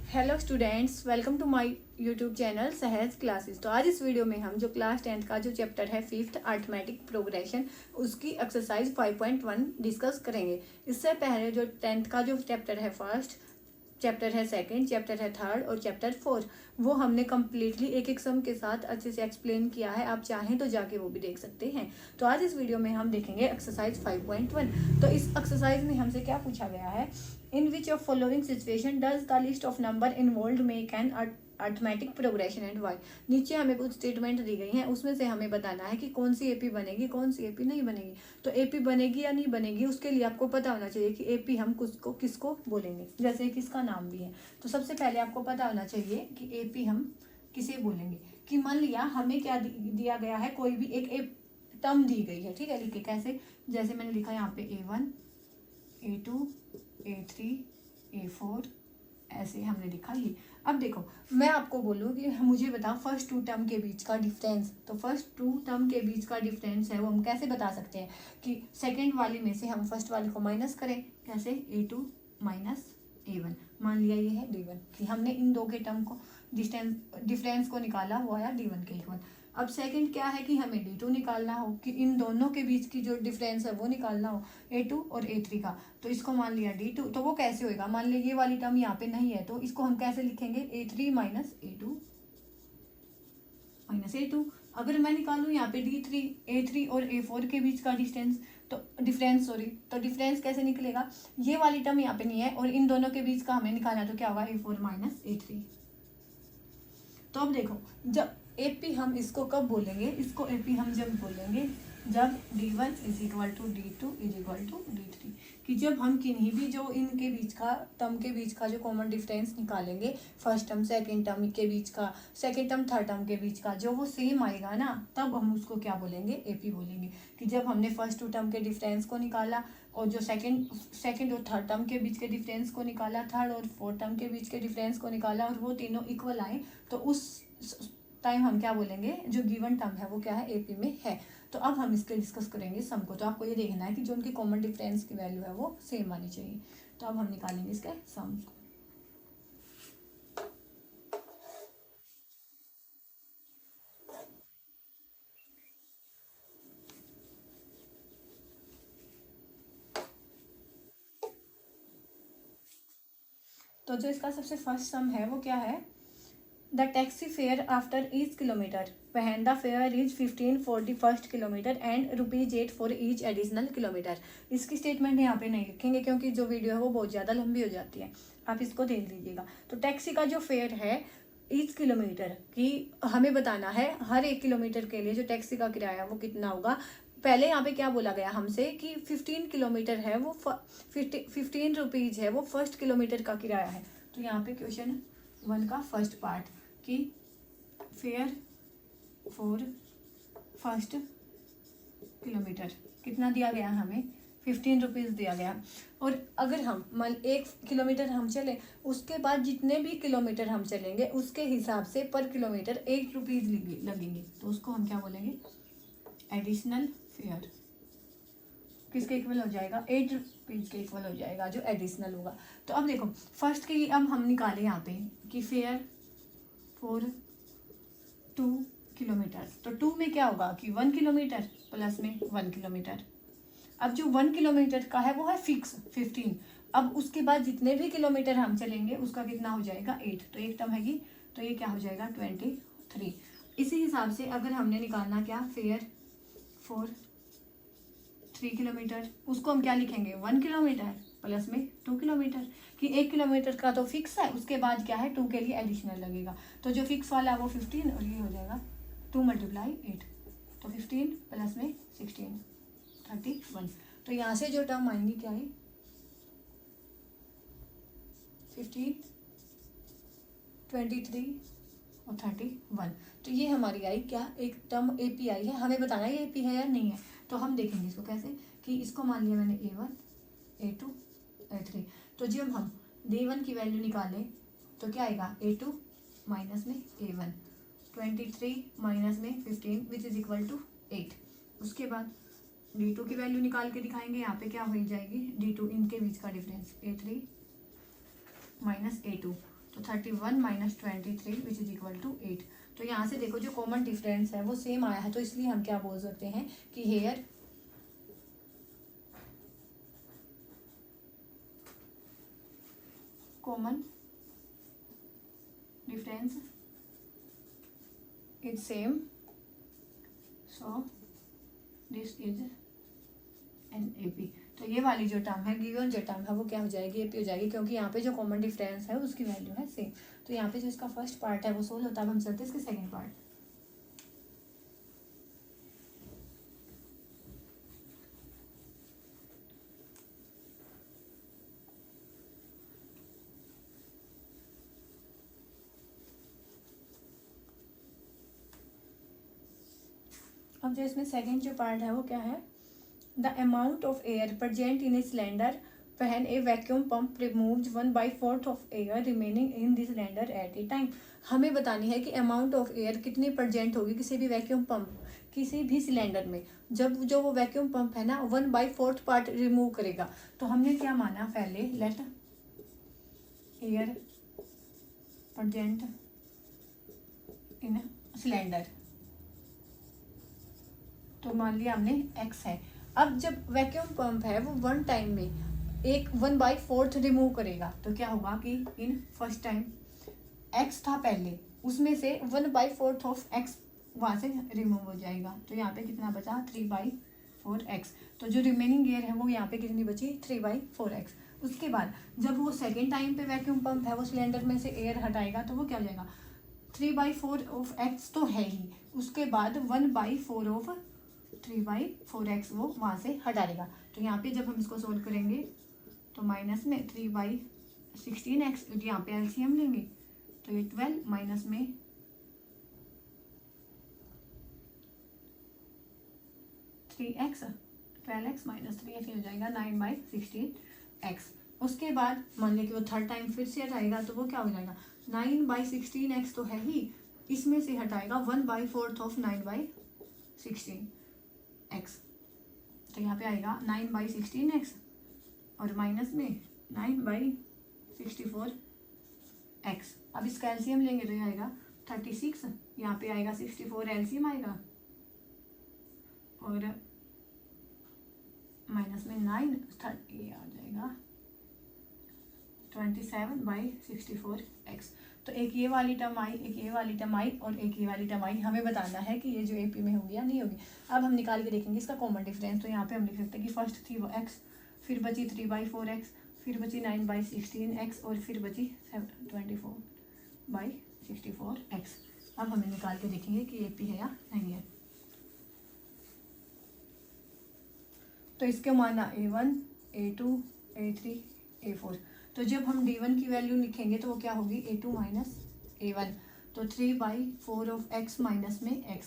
Hello students, welcome to my YouTube channel Sahaj classes. तो आज इस वीडियो में हम जो क्लास 10th का जो चैप्टर है फिफ्थ अरिथमेटिक प्रोग्रेशन उसकी एक्सरसाइज 5.1 डिस्कस करेंगे। इससे पहले जो 10th का जो चैप्टर है फर्स्ट, चैप्टर है सेकंड, चैप्टर है थर्ड और चैप्टर फोर्थ, वो हमने कम्प्लीटली एक एक सम के साथ अच्छे से एक्सप्लेन किया है। आप चाहें तो जाके वो भी देख सकते हैं। तो आज इस वीडियो में हम देखेंगे एक्सरसाइज 5.1। तो इस एक्सरसाइज में हमसे क्या पूछा गया है, in which of following situation does the list of number involve make an arithmetic progression and why. नीचे हमें कुछ स्टेटमेंट दी गई हैं, उसमें से हमें बताना है कि कौन सी एपी बनेगी, कौन सी एपी नहीं बनेगी। तो एपी बनेगी या नहीं बनेगी उसके लिए आपको पता होना चाहिए कि एपी हम किसको बोलेंगे, जैसे किसका नाम भी है। तो सबसे पहले आपको पता होना चाहिए कि एपी हम किसे बोलेंगे। कि मान लिया हमें क्या दिया गया है, कोई भी एक टर्म दी गई है, ठीक है। लिखे कैसे, जैसे मैंने लिखा यहाँ पे A1 A2 A3 A4, ऐसे हमने लिखा ये। अब देखो मैं आपको बोलूँ कि मुझे बताओ फर्स्ट टू टर्म के बीच का डिफरेंस। तो फर्स्ट टू टर्म के बीच का डिफरेंस है वो हम कैसे बता सकते हैं कि सेकंड वाली में से हम फर्स्ट वाले को माइनस करें। कैसे, A2 माइनस A1, मान लिया ये है D1 कि हमने इन दो के टर्म को डिफरेंस को निकाला, वो आया D1 के इक्वल। अब सेकंड क्या है कि हमें D2 निकालना हो, कि इन दोनों के बीच की जो डिफरेंस है वो निकालना हो, A2 और A3 का। तो इसको मान लिया D2, तो वो कैसे होएगा, मान लिया ये वाली टर्म यहाँ पे नहीं है तो इसको हम कैसे लिखेंगे, A3 माइनस A2। अगर मैं निकालूं यहाँ पे D3 A3 और A4 के बीच का डिफरेंस, तो डिफरेंस कैसे निकलेगा, ये वाली टर्म यहाँ पे नहीं है और इन दोनों के बीच का हमें निकालना, तो क्या होगा A4 माइनस A3। तो अब देखो, जब एपी हम इसको कब बोलेंगे, इसको एपी हम जब बोलेंगे जब D1 is equal to D2 is equal to D3, कि जब हम किन्हीं भी जो इनके बीच का टर्म के बीच का जो कॉमन डिफरेंस निकालेंगे, फर्स्ट टर्म सेकंड टर्म के बीच का, सेकंड टर्म थर्ड टर्म के बीच का, जो वो सेम आएगा ना, तब हम उसको क्या बोलेंगे, एपी बोलेंगे। कि जब हमने फर्स्ट टू टर्म के डिफरेंस को निकाला और जो सेकंड और थर्ड टर्म के बीच के डिफरेंस को निकाला, थर्ड और फोर्थ टर्म के बीच के डिफरेंस को निकाला और वो तीनों इक्वल आए, तो उस टाइम हम क्या बोलेंगे, जो गिवन टर्म है वो क्या है, एपी में है। तो अब हम इसके डिस्कस करेंगे सम को। तो आपको ये देखना है कि जो उनकी कॉमन डिफरेंस की वैल्यू है वो सेम आनी चाहिए। तो अब हम निकालेंगे इसके सम को। तो जो इसका सबसे फर्स्ट सम है वो क्या है, the taxi fare after each kilometre when the fare is 15 for the first kilometer and ₹8 for each additional kilometre. इसकी स्टेटमेंट यहाँ पे नहीं लिखेंगे क्योंकि जो वीडियो है वो बहुत ज़्यादा लंबी हो जाती है, आप इसको देख लीजिएगा। तो टैक्सी का जो फेयर है ईच किलोमीटर की, हमें बताना है हर एक किलोमीटर के लिए जो टैक्सी का किराया वो कितना होगा। पहले यहाँ पे क्या बोला गया हमसे कि 15 किलोमीटर है वो 15 रुपीज़ है वो फर्स्ट किलोमीटर का किराया है। तो यहाँ पे क्वेश्चन 1 का फर्स्ट पार्ट कि फेयर फॉर फर्स्ट किलोमीटर कितना दिया गया, हमें 15 रुपीज़ दिया गया। और अगर हम मान 1 किलोमीटर हम चले, उसके बाद जितने भी किलोमीटर हम चलेंगे उसके हिसाब से पर किलोमीटर 1 रुपीज़ लगेंगे, तो उसको हम क्या बोलेंगे, एडिशनल फेयर। किसके इक्वल हो जाएगा, 8 रुपीज़ के इक्वल हो जाएगा जो एडिशनल होगा। तो अब देखो फर्स्ट की अब हम निकाले यहाँ पे कि फेयर फॉर 2 किलोमीटर, तो 2 में क्या होगा कि 1 किलोमीटर प्लस में 1 किलोमीटर। अब जो 1 किलोमीटर का है वो है फिक्स 15। अब उसके बाद जितने भी किलोमीटर हम चलेंगे उसका कितना हो जाएगा 8, तो एक टर्म हैगी, तो ये क्या हो जाएगा 23। इसी हिसाब से अगर हमने निकालना क्या, फेयर फॉर 3 किलोमीटर, उसको हम क्या लिखेंगे 1 किलोमीटर प्लस में 2 किलोमीटर, कि 1 किलोमीटर का तो फिक्स है, उसके बाद क्या है 2 के लिए एडिशनल लगेगा। तो जो फिक्स वाला है वो 15 और ये हो जाएगा 2 × 8, तो 15 प्लस में 16 31। तो यहाँ से जो टर्म आएंगी क्या है 15 23 और 31। तो ये हमारी आई क्या, एक टर्म एपी आई है। हमें बताना है ये एपी है या नहीं है। तो हम देखेंगे इसको कैसे, कि इसको मान लिया मैंने A1 A2 A3, तो जब हम D1 की वैल्यू निकालें तो क्या आएगा A2 माइनस में A1, 23 माइनस में 15 विच इज इक्वल टू 8। उसके बाद D2 की वैल्यू निकाल के दिखाएंगे, यहाँ पे क्या हो जाएगी D2 इनके बीच का डिफरेंस A3 माइनस A2, तो 31 minus 23 which is equal to 8। तो यहाँ से देखो जो कॉमन डिफरेंस है वो सेम आया है, तो इसलिए हम क्या बोल सकते हैं कि here common difference is same, so this is an AP. तो ये वाली जो टर्म है, गिवन जो टर्म है वो क्या हो जाएगी, एपी हो जाएगी, क्योंकि यहाँ पे जो कॉमन डिफरेंस है उसकी वैल्यू है सेम। तो यहाँ पे जो इसका फर्स्ट पार्ट है वो सोल्व होता है। अब हम चलते हैं इसके सेकंड पार्ट। अब जो इसमें सेकंड जो पार्ट है वो क्या है, the amount of air present in a cylinder when a vacuum pump removes 1/4 of air remaining in the cylinder at a time। हमें बतानी है कि अमाउंट ऑफ एयर कितनी प्रेजेंट होगी किसी भी वैक्यूम पंप, किसी भी सिलेंडर में, जब जो वो वैक्यूम पंप है ना 1/4 पार्ट रिमूव करेगा। तो हमने क्या माना पहले, let air present in cylinder, तो मान लिया हमने x है। अब जब वैक्यूम पंप है वो वन टाइम में एक 1/4 रिमूव करेगा, तो क्या होगा कि इन फर्स्ट टाइम x था पहले, उसमें से 1/4 ऑफ x वहाँ से रिमूव हो जाएगा। तो यहाँ पे कितना बचा, 3/4x। तो जो रिमेनिंग एयर है वो यहाँ पे कितनी बची, 3/4x। उसके बाद जब वो सेकेंड टाइम पे वैक्यूम पंप है वो सिलेंडर में से एयर हटाएगा, तो वो क्या हो जाएगा, 3/4 ऑफ x तो है ही, उसके बाद 1/4 ऑफ 3/4x वो वहाँ से हटा देगा। तो यहाँ पे जब हम इसको सोल्व करेंगे तो माइनस में 3/16x, यहाँ पे एलसीएम लेंगे तो ये 12 माइनस में 3x, 12x माइनस 3x हो जाएगा 9/16x। उसके बाद मान लिया कि वो थर्ड टाइम फिर से हटाएगा, तो वो क्या हो जाएगा, 9/16x तो है ही, इसमें से हटाएगा 1/4 ऑफ 9/16x। तो यहाँ पे आएगा 9/16x और माइनस में 9/64x। अब इसका एलसीएम लेंगे तो ये आएगा 36, यहाँ पे आएगा 64 एलसीएम आएगा और माइनस में 9 ये आ जाएगा 27/64x। तो एक ये वाली टर्म आई, एक ये वाली टर्म आई और एक ये वाली टर्म आई। हमें बताना है कि ये जो एपी में होगी या नहीं होगी। अब हम निकाल के देखेंगे इसका कॉमन डिफरेंस। तो यहाँ पे हम लिख सकते हैं कि फर्स्ट थी वो x, फिर बची 3/4x, फिर बची 9/16x और फिर बची 24/64x। अब हमें निकाल के देखेंगे कि एपी है या नहीं है। तो इसके माना a1, a2, a3, a4। तो जब हम d1 की वैल्यू लिखेंगे तो वो क्या होगी, a2 माइनस a1। तो 3/4 ऑफ x माइनस में x।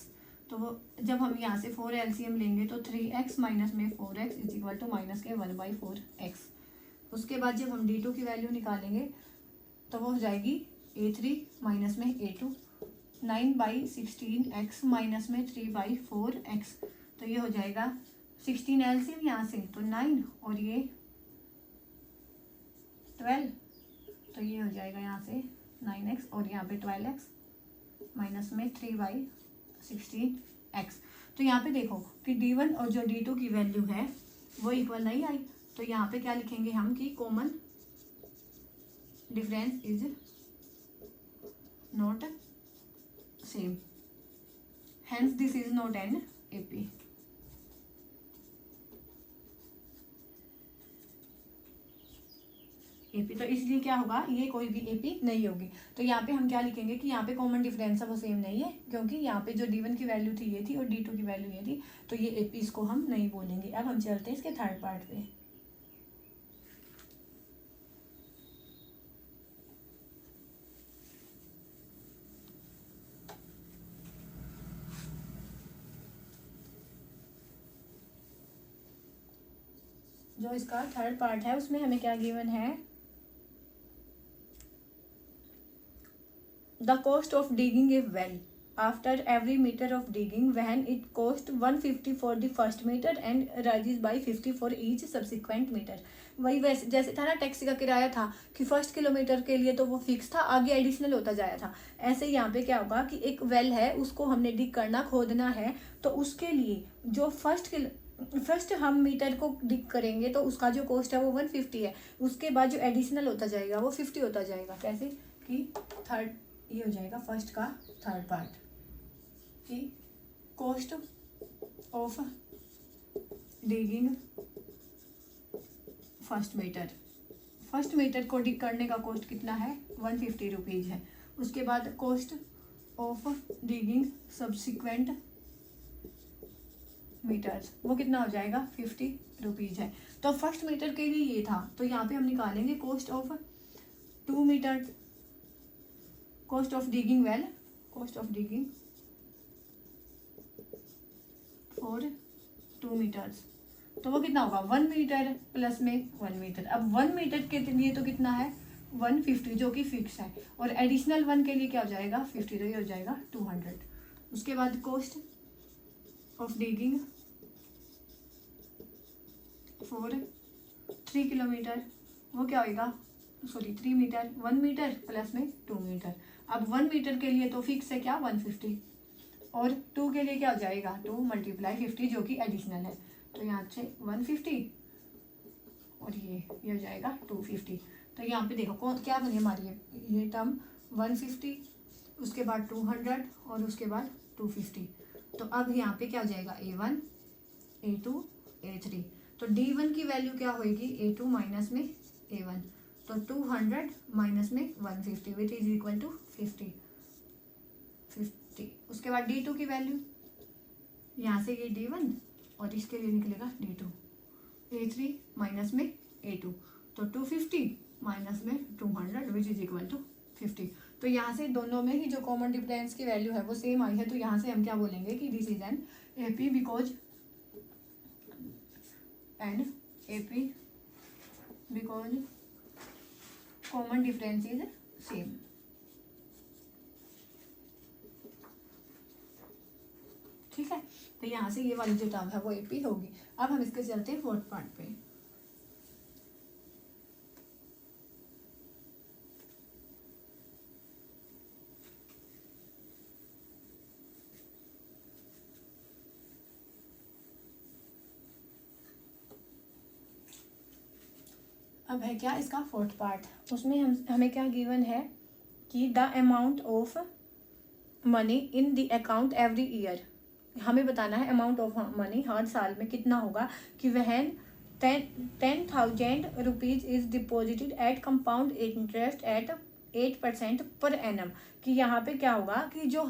तो वो जब हम यहाँ से 4 एलसीएम लेंगे तो 3x माइनस में 4x is equal to minus के 1/4x। उसके बाद जब हम d2 की वैल्यू निकालेंगे तो वो हो जाएगी a3 माइनस में a2, 9/16x माइनस में 3/4x। तो ये हो जाएगा 16 एलसीएम यहाँ से तो 9 और ये 12, तो ये हो जाएगा यहाँ से 9x और यहाँ पे 12x माइनस में 3/16x। तो यहाँ पे देखो कि d1 और जो d2 की वैल्यू है वो इक्वल नहीं आई। तो यहाँ पे क्या लिखेंगे हम कि common difference is not same, hence this is not an AP. AP तो इसलिए क्या होगा, ये कोई भी एपी नहीं होगी। तो यहाँ पे हम क्या लिखेंगे कि यहाँ पे कॉमन डिफरेंस है वो सेम नहीं है, क्योंकि यहाँ पे जो d1 की वैल्यू थी ये थी और d2 की वैल्यू ये थी, तो ये एपी इसको हम नहीं बोलेंगे। अब हम चलते हैं इसके थर्ड पार्ट पे। जो इसका थर्ड पार्ट है उसमें हमें क्या गिवन है, the cost of digging a well after every metre of digging when it cost 150 for the first metre and rises by 50 for each subsequent metre. वही वैसे जैसे था ना टैक्सी का किराया था कि फर्स्ट किलोमीटर के लिए तो वो फिक्स था, आगे एडिशनल होता जाया था। ऐसे ही यहाँ पे क्या होगा कि एक वेल है, उसको हमने डिग करना, खोदना है, तो उसके लिए जो फर्स्ट हम मीटर को डिग करेंगे तो उसका जो कॉस्ट है वो 150 है। उसके बाद जो एडिशनल होता जाएगा वो 50 होता जाएगा। कैसे कि थर्ड, ये हो जाएगा फर्स्ट का थर्ड पार्ट कि cost of digging first metre को डिग करने का कॉस्ट कितना है, 150 रुपीज़ है। उसके बाद cost of digging subsequent metres वो कितना हो जाएगा, 50 रुपीज़ है। तो फर्स्ट मीटर के लिए ये था, तो यहाँ पे हम निकालेंगे cost of 2 metre, cost of digging well, cost of digging for 2 metres, तो वो कितना होगा 1 मीटर प्लस में 1 मीटर। अब 1 मीटर के लिए तो कितना है 150 जो कि फिक्स है, और एडिशनल 1 के लिए क्या हो जाएगा 50, तो ये हो जाएगा 200। उसके बाद cost of digging for 3 kilometre वो क्या होगा, सॉरी 3 मीटर, 1 मीटर प्लस में 2 मीटर। अब 1 मीटर के लिए तो फिक्स है क्या 150, और 2 के लिए क्या हो जाएगा 2 × 50 जो कि एडिशनल है, तो यहाँ से 150 और ये हो जाएगा 250। तो यहाँ पे देखो कौन क्या बनी हमारी ये टर्म 150, उसके बाद 200 और उसके बाद 250। तो अब यहाँ पे क्या हो जाएगा A1 A2 A3, तो D1 की वैल्यू क्या होगी A2 माइनस में A1, तो 200 माइनस में 150 विच इज इक्वल टू 50। उसके बाद D2 की वैल्यू यहाँ से ये D1 और इसके लिए निकलेगा D2, A3 माइनस में A2, तो 250 माइनस में 200 विच इज इक्वल टू 50। तो यहाँ से दोनों में ही जो कॉमन डिफरेंस की वैल्यू है वो सेम आई है, तो यहाँ से हम क्या बोलेंगे कि this is N AP because common difference is same. ठीक है, तो यहाँ से ये वाली जो टर्म है वो AP होगी। अब हम इसके चलते हैं फोर्थ पार्ट पे। अब है क्या इसका फोर्थ पार्ट, उसमें हमें क्या गिवन है कि the amount of money in the account every year, हमें बताना है अमाउंट ऑफ मनी हर साल में कितना होगा कि वह 10,000 rupees is deposited at compound interest at 8% per annum, कि यहाँ पे क्या होगा कि जो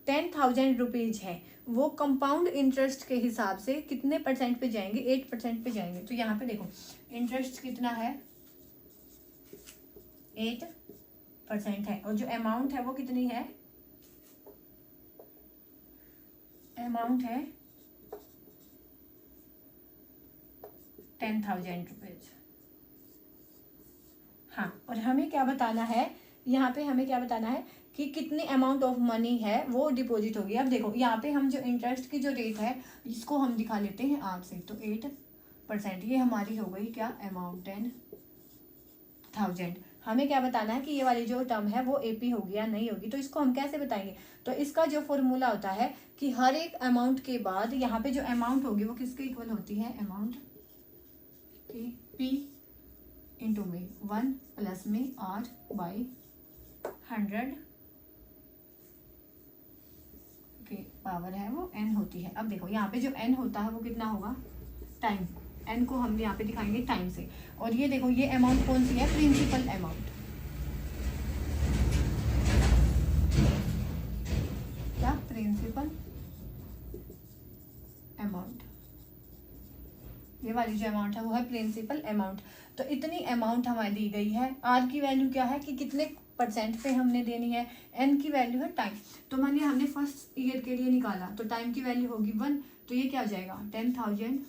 10,000 रुपीज है वो कंपाउंड इंटरेस्ट के हिसाब से कितने परसेंट पे जाएंगे, 8% पे जाएंगे। तो यहाँ पे देखो इंटरेस्ट कितना है 8% है, और जो अमाउंट है वो कितनी है, अमाउंट है 10,000 रुपीज। हाँ, और हमें क्या बताना है, यहाँ पे हमें क्या बताना है कि कितनी अमाउंट ऑफ मनी है वो डिपॉजिट होगी। अब देखो यहाँ पे हम जो इंटरेस्ट की जो रेट है इसको हम दिखा लेते हैं 8 से, तो 8% ये हमारी हो गई क्या अमाउंट 10,000। हमें क्या बताना है कि ये वाली जो टर्म है वो AP होगी या नहीं होगी, तो इसको हम कैसे बताएंगे, तो इसका जो फॉर्मूला होता है कि हर एक अमाउंट के बाद यहाँ पे जो अमाउंट होगी वो किसके इक्वल होती है, अमाउंट P इंटू में 1 प्लस में R बाई 100 के पावर है वो N होती है। अब देखो यहाँ पे जो N होता है वो कितना होगा टाइम, N को हम यहाँ पे दिखाएंगे टाइम से, और ये देखो ये अमाउंट कौन सी है, प्रिंसिपल अमाउंट, क्या प्रिंसिपल अमाउंट, ये वाली जो अमाउंट है वो है प्रिंसिपल अमाउंट। तो इतनी अमाउंट हमारी दी गई है, R की वैल्यू क्या है कि कितने परसेंट पे हमने देनी है, N की वैल्यू है टाइम। तो मान लिया हमने फर्स्ट ईयर के लिए निकाला तो टाइम की वैल्यू होगी 1, तो ये क्या हो जाएगा 10,000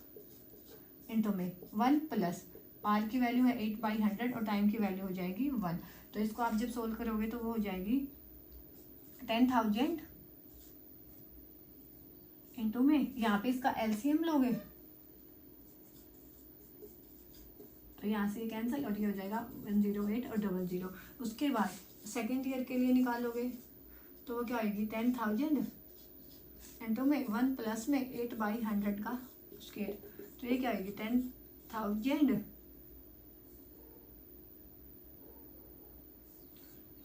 इंटू में 1 प्लस R की वैल्यू है 8/100 और टाइम की वैल्यू हो जाएगी 1। तो इसको आप जब सोल्व करोगे तो वो हो जाएगी 10,000 इंटू में यहाँ पे इसका एलसीएम लोगे तो यहाँ से कैंसिल और ये हो जाएगा 108 और 00। उसके बाद सेकेंड ईयर के लिए निकालोगे तो वो क्या आएगी 10,000 इंटू में 1 प्लस में 8/100 का स्क्वायर, तो ये क्या आएगी 10,000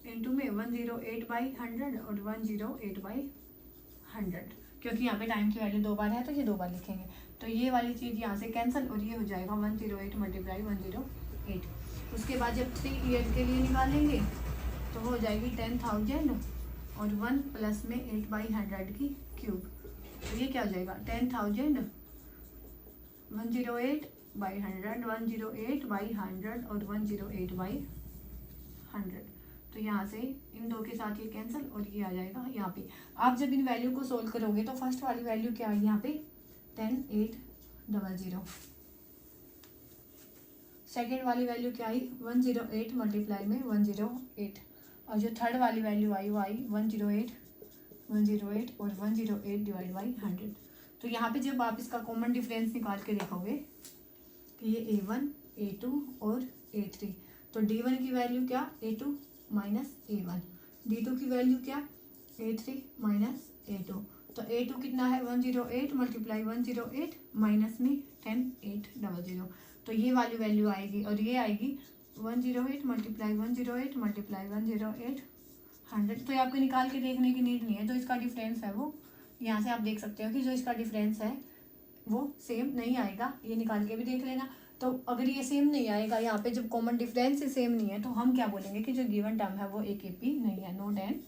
इंटू में 108/100 और 108/100, क्योंकि यहाँ पे टाइम की वैल्यू 2 बार है तो ये 2 बार लिखेंगे। तो ये वाली चीज़ यहाँ से कैंसिल और ये हो जाएगा 108 मल्टीप्लाई 108। उसके बाद जब 3 ईयर के लिए निकालेंगे तो वो हो जाएगी 10,000 और 1 प्लस में 8/100 की क्यूब, तो ये क्या हो जाएगा 10,000 108/100 108/100 और 108/100। तो यहाँ से इन दो के साथ ये कैंसिल और ये आ जाएगा यहाँ पे। आप जब इन वैल्यू को सोल्व करोगे तो फर्स्ट वाली वैल्यू क्या आएगी यहाँ पे 10,800। सेकेंड वाली वैल्यू क्या आई 108 मल्टीप्लाई में 108, और जो थर्ड वाली वैल्यू आई वो आई 108 और 108 डिवाइड बाई 100। तो यहाँ पे जब आप इसका कॉमन डिफरेंस निकाल के देखोगे कि ये A1 A2 और A3, तो D1 की वैल्यू क्या A2 माइनस A1, D2 की वैल्यू क्या A3 माइनस A2। तो A2 कितना है 108 मल्टीप्लाई 108 माइनस में 10,800, तो ये वाली वैल्यू आएगी और ये आएगी 108 मल्टीप्लाई 108 मल्टीप्लाई 108 100। तो ये आपको निकाल के देखने की नीड नहीं है, जो इसका डिफरेंस है वो यहाँ से आप देख सकते हो कि जो इसका डिफरेंस है वो सेम नहीं आएगा, ये निकाल के भी देख लेना। तो अगर ये सेम नहीं आएगा यहाँ पे जब कॉमन डिफरेंस ही सेम नहीं है तो हम क्या बोलेंगे कि जो गिवन टर्म है वो एक AP नहीं है, नॉट एन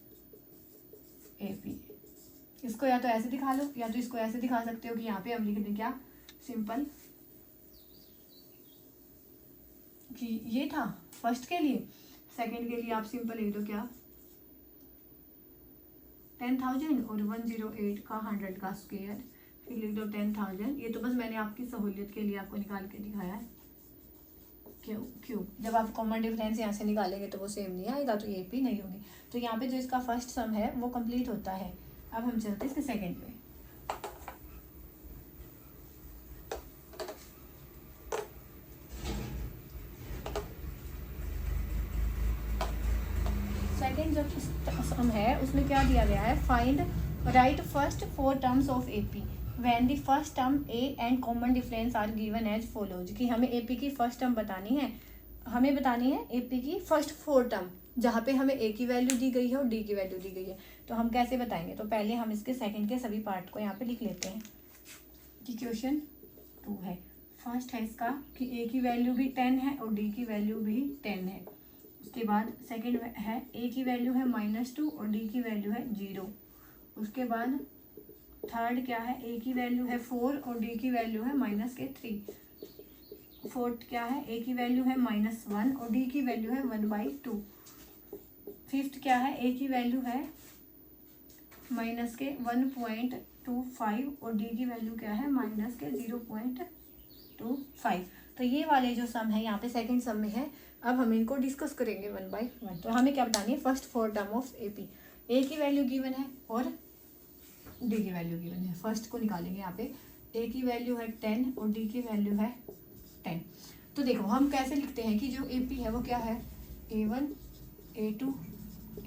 AP। इसको या तो ऐसे दिखा लो या तो इसको ऐसे दिखा सकते हो कि यहाँ पे हम लिख दें क्या सिंपल कि ये था फर्स्ट के लिए, सेकंड के लिए आप सिंपल लिख दो क्या 10,000 और 108 का 100 का स्क्वायर, फिर लिख दो 10,000। ये तो बस मैंने आपकी सहूलियत के लिए आपको निकाल के दिखाया है। क्यों जब आप कॉमन डिफरेंस यहाँ से निकालेंगे तो वो सेम नहीं आएगा, तो ये AP नहीं होगी। तो यहाँ पे जो इसका फर्स्ट सम है वो कंप्लीट होता है। अब हम चलते हैं इसके सेकेंड पे। सेकेंड जो सम है उसमें क्या दिया गया है find right first 4 terms of AP when the first term A and common difference are given as follows, कि हमें AP की फर्स्ट टर्म बतानी है, हमें बतानी है AP की फर्स्ट 4 टर्म जहाँ पे हमें A की वैल्यू दी गई है और D की वैल्यू दी गई है। तो हम कैसे बताएंगे, तो पहले हम इसके सेकंड के सभी पार्ट को यहाँ पे लिख लेते हैं कि क्वेश्चन 2 है। फर्स्ट है इसका कि A की वैल्यू भी 10 है और D की वैल्यू भी 10 है। उसके बाद सेकेंड है A की वैल्यू है -2 और D की वैल्यू है 0। उसके बाद थर्ड क्या है A की वैल्यू है 4 और D की वैल्यू है -3। फोर्थ क्या है A की वैल्यू है -1 और D की वैल्यू है 1/2। फिफ्थ क्या है A की वैल्यू है -1.25 और D की वैल्यू क्या है -0.25। तो ये वाले जो सम है यहाँ पे सेकंड सम में है। अब हम इनको डिस्कस करेंगे 1 बाय 1। तो हमें क्या बतानी है first 4 term of AP। A की वैल्यू गिवन है और D की वैल्यू गिवन है। फर्स्ट को निकालेंगे यहाँ पे A की वैल्यू है 10 और D की वैल्यू है 10। तो देखो हम कैसे लिखते हैं कि जो AP है वो क्या है A1 A2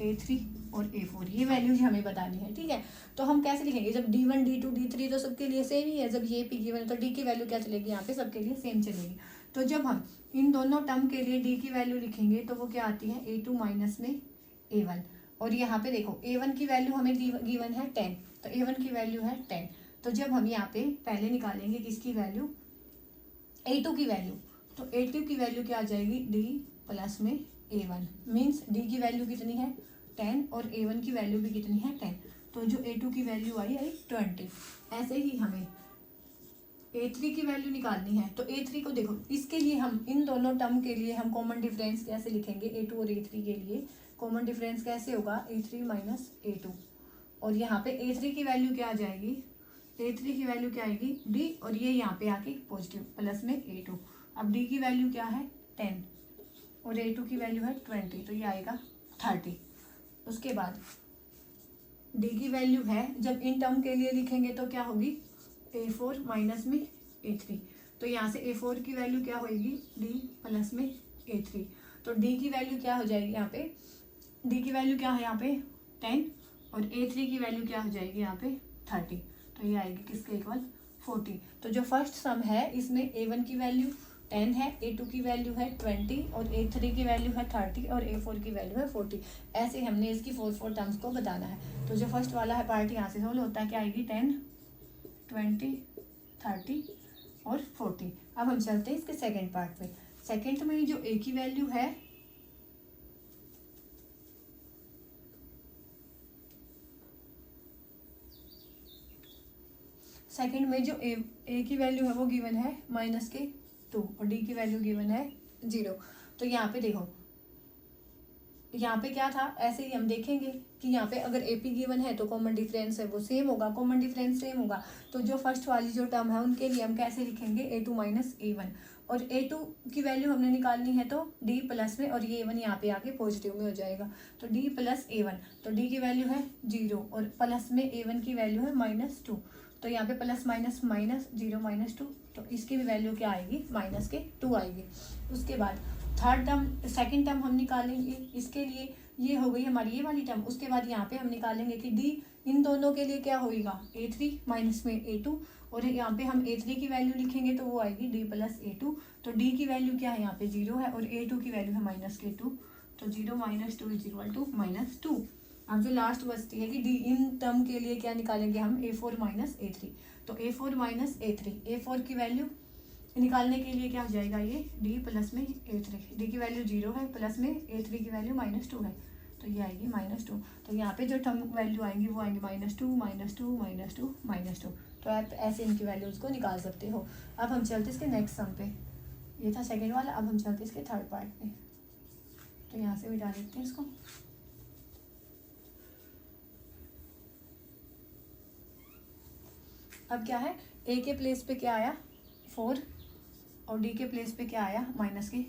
A3 और A4, ये वैल्यूज हमें बतानी है, ठीक है। तो हम कैसे लिखेंगे जब D1 D2 D3 तो सबके लिए सेम ही है, जब ये AP गिवन है तो D की वैल्यू क्या चलेगी यहाँ पे सबके लिए सेम चलेगी। तो जब हम इन दोनों टर्म के लिए D की वैल्यू लिखेंगे तो वो क्या आती है A2 माइनस में A1। और यहाँ पे देखो A1 की वैल्यू हमें गिवन है 10, तो A1 की वैल्यू है 10। तो जब हम यहाँ पे पहले निकालेंगे किसकी वैल्यू A2 की वैल्यू, तो A2 की वैल्यू क्या आ जाएगी D प्लस में A1, मीन्स D की वैल्यू कितनी है 10 और A1 की वैल्यू भी कितनी है 10। तो जो A2 की वैल्यू आई 20। ऐसे ही हमें A3 की वैल्यू निकालनी है। तो A3 को देखो इसके लिए हम इन दोनों टर्म के लिए हम कॉमन डिफरेंस कैसे लिखेंगे A2 और A3 के लिए कॉमन डिफरेंस कैसे होगा A3 माइनस A2। और यहाँ पे A3 की वैल्यू क्या आ जाएगी A3 की वैल्यू क्या आएगी D और ये यहाँ पे आके पॉजिटिव प्लस में A2। अब D की वैल्यू क्या है 10 और A2 की वैल्यू है 20, तो ये आएगा 30। उसके बाद डी की वैल्यू है, जब इन टर्म के लिए लिखेंगे तो क्या होगी, A4 माइनस में A3। तो यहाँ से A4 की वैल्यू क्या होगी, D प्लस में A3। तो D की वैल्यू क्या हो जाएगी यहाँ पे, D की वैल्यू क्या है यहाँ पे 10 और A3 की वैल्यू क्या हो जाएगी यहाँ पे 30। तो ये आएगी किसके इक्वल 40। तो जो फर्स्ट सम है इसमें A1 की वैल्यू 10 है, A2 की वैल्यू है 20 और A3 की वैल्यू है 30 और A4 की वैल्यू है 40। ऐसे हमने इसकी 4 टर्म्स को बताना है। तो जो फर्स्ट वाला है पार्ट यहाँ से सोल्व होता है, क्या आएगी 10, 20, 30 और 40। अब हम चलते हैं इसके सेकेंड पार्ट पे। सेकेंड में जो A की वैल्यू है सेकेंड में जो ए की वैल्यू है वो गिवन है -2 और डी की वैल्यू गिवन है 0। तो यहाँ पे देखो, यहाँ पे क्या था, ऐसे ही हम देखेंगे कि यहाँ पे अगर ए पी गिवन है तो कॉमन डिफरेंस है वो सेम होगा, कॉमन डिफरेंस सेम होगा। तो जो फर्स्ट वाली जो टर्म है उनके लिए हम कैसे लिखेंगे, A2 माइनस A1। और A2 की वैल्यू हमने निकालनी है तो D प्लस में, और ये A1 यहाँ पे आके पॉजिटिव में हो जाएगा। तो D प्लस A1, तो D की वैल्यू है 0 और प्लस में A1 की वैल्यू है -2। तो यहाँ पे प्लस माइनस माइनस 0 -2, तो इसकी भी वैल्यू क्या आएगी -2 आएगी। उसके बाद थर्ड टर्म, सेकंड टर्म हम निकालेंगे, इसके लिए ये हो गई हमारी ये वाली टर्म। उसके बाद यहाँ पे हम निकालेंगे कि D इन दोनों के लिए क्या होगा, A3 माइनस में A2, और यहाँ पे हम A3 की वैल्यू लिखेंगे तो वो आएगी D प्लस A2। तो D की वैल्यू क्या है यहाँ पे 0 है और A2 की वैल्यू है -2। तो 0 - 2 इज इक्वल टू -2। अब जो लास्ट बचती है कि D इन टर्म के लिए क्या निकालेंगे हम, A4 माइनस A3। तो A4 माइनस A3, A4 की वैल्यू निकालने के लिए क्या हो जाएगा, ये D प्लस में A3। D की वैल्यू 0 है, प्लस में A3 की वैल्यू -2 है, तो ये आएगी -2। तो यहाँ पे जो टर्म वैल्यू आएंगी वो आएंगी -2 -2 -2 -2। तो आप ऐसे इनकी वैल्यूज को निकाल सकते हो। अब हम चलते इसके नेक्स्ट सम पे, ये था सेकेंड वाला। अब हम चलते इसके थर्ड पार्ट पे। तो यहाँ से मिटा देते हैं इसको। अब क्या है, ए के प्लेस पे क्या आया 4 और डी के प्लेस पे क्या आया -3।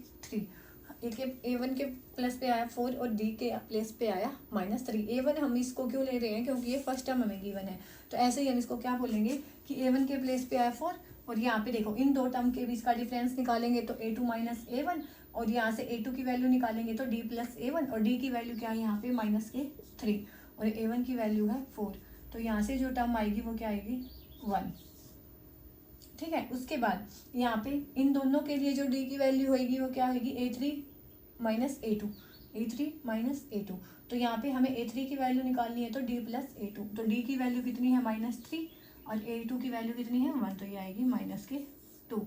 A1 के प्लस पे आया 4 और डी के प्लेस पे आया -3। A1 हम इसको क्यों ले रहे हैं, क्योंकि ये फर्स्ट टर्म हमें गिवन है। तो ऐसे ही हम इसको क्या बोलेंगे कि A1 के प्लेस पे आया 4 और यहाँ पे देखो इन दो टर्म के बीच का डिफरेंस निकालेंगे तो A2 माइनस A1, और यहाँ से A2 की वैल्यू निकालेंगे तो D प्लस A1, और D की वैल्यू क्या है यहाँ पे -3 और A1 की वैल्यू है 4। तो यहाँ से जो टर्म आएगी वो क्या आएगी 1। ठीक है। उसके बाद यहाँ पे इन दोनों के लिए जो D की वैल्यू होगी वो क्या होगी, A3 minus A2, A3 minus A2। तो यहाँ पे हमें A3 की वैल्यू निकालनी है तो D प्लस A2। तो D की वैल्यू कितनी है -3 और A2 की वैल्यू कितनी है 1, तो ये आएगी -2।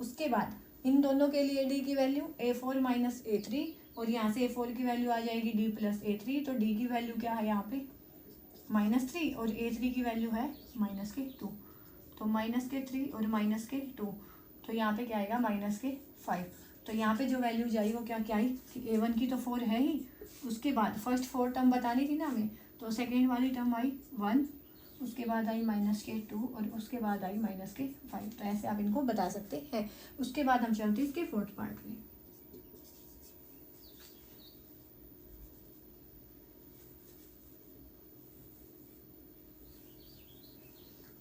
उसके बाद इन दोनों के लिए D की वैल्यू A4 माइनस A3, और यहाँ से A4 की वैल्यू आ जाएगी D प्लस A3। तो D की वैल्यू क्या है यहाँ पे -3 और A3 की वैल्यू है -2। तो -3 और -2, तो यहाँ पे क्या आएगा -5। तो यहाँ पे जो वैल्यू जाई वो क्या क्या आई कि A1 की तो 4 है ही, उसके बाद फर्स्ट 4 टर्म बतानी थी ना हमें, तो सेकेंड वाली टर्म आई 1, उसके बाद आई -2 और उसके बाद आई -5। तो ऐसे आप इनको बता सकते हैं। उसके बाद हम चलते हैं इसके फोर्थ पार्ट में।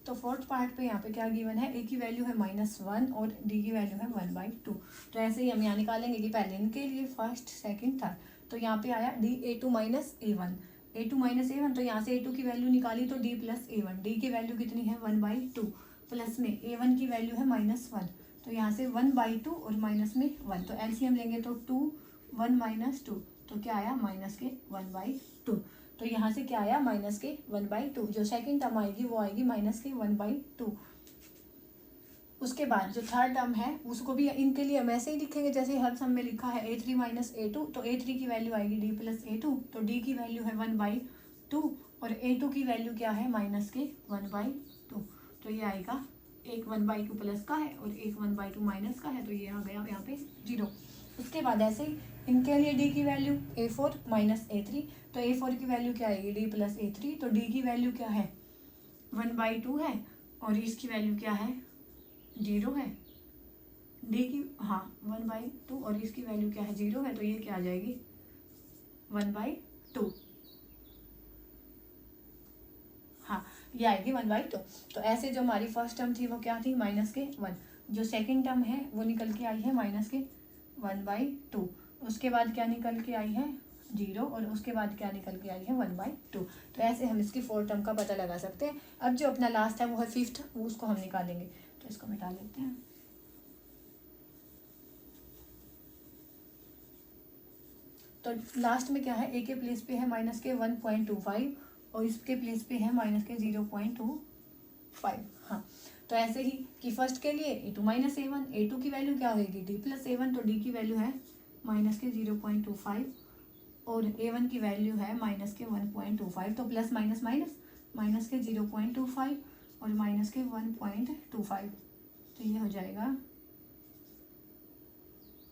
तो फोर्थ पार्ट पे यहाँ पे क्या गिवन है, ए की वैल्यू है -1 और डी की वैल्यू है 1/2। तो ऐसे ही हम यहाँ निकालेंगे कि पहले इनके लिए फर्स्ट सेकंड थर्ड। तो यहाँ पे आया D A2 minus A1, A2 minus A1। तो यहाँ से A2 की वैल्यू निकाली तो D प्लस A1, D की वैल्यू कितनी है 1/2, प्लस में A1 की वैल्यू है -1। तो यहाँ से 1/2 और माइनस में 1, तो एलसीएम लेंगे तो 2 1 -2, तो क्या आया -1/2। तो यहाँ से क्या आया -1/2। जो सेकंड टर्म आएगी वो आएगी -1/2। उसके बाद जो थर्ड टर्म है उसको भी इनके लिए हम ऐसे ही लिखेंगे जैसे हर सम में लिखा है A3 माइनस A2। तो A3 की वैल्यू आएगी D प्लस A2, तो D की वैल्यू है 1/2 और A2 की वैल्यू क्या है -1/2। तो ये आएगा एक 1/2 प्लस का है और एक 1/2 माइनस का है, तो ये आ गया यहाँ पे 0। उसके बाद ऐसे ही इनके लिए D की वैल्यू A4 माइनस A3। तो A4 की वैल्यू क्या आएगी D प्लस A3। तो D की वैल्यू क्या है 1/2 है और इसकी वैल्यू क्या है 0 है। D की 1/2 और इसकी वैल्यू क्या है 0 है, तो ये क्या आ जाएगी 1/2। ये आएगी 1/2। तो ऐसे जो हमारी फर्स्ट टर्म थी वो क्या थी, -1। जो सेकंड टर्म है वो निकल के आई है -1/2। उसके बाद क्या निकल के आई है 0, और उसके बाद क्या निकल के आई है 1/2। तो ऐसे हम इसकी 4 टर्म का पता लगा सकते हैं। अब जो अपना लास्ट है वो है 5th, वो उसको हम निकालेंगे। तो इसको मिटा लेते हैं। तो लास्ट में क्या है, ए के प्लेस पे है -1.25 और इसके प्लेस पे है -0.25। हाँ, तो ऐसे ही कि फर्स्ट के लिए a2 - a1, a2 की वैल्यू क्या होगी d + a1, तो d की वैल्यू है -0.25 और a1 की वैल्यू है -1.25। तो प्लस माइनस माइनस, -0.25 और -1.25, तो ये हो जाएगा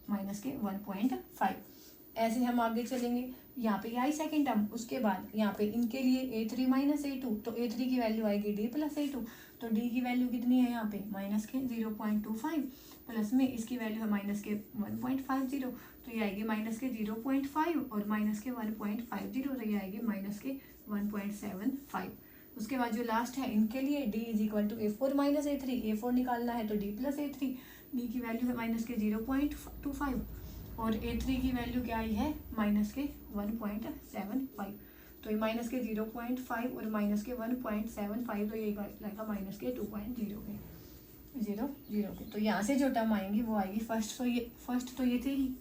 -1.5। ऐसे हम आगे चलेंगे। यहाँ पे आई सेकेंड टर्म, उसके बाद यहाँ पे इनके लिए a3 - a2, तो a3 की वैल्यू आएगी d + a2, तो d की वैल्यू कितनी है यहाँ पे -0.25, प्लस में इसकी वैल्यू है -1.50, तो ये आएगी -0.5 और -1.50, तो ये आएगी -1.75। उसके बाद जो लास्ट है इनके लिए d = a4 - a3, a4 निकालना है तो d + a3, d की वैल्यू है -0.25 और a3 की वैल्यू क्या आई है -1.75। तो ये -0.5 और -1.75, तो ये लाएगा -2.0 के। तो यहाँ से जो टर्म आएंगी वो आएगी फर्स्ट तो ये थे ही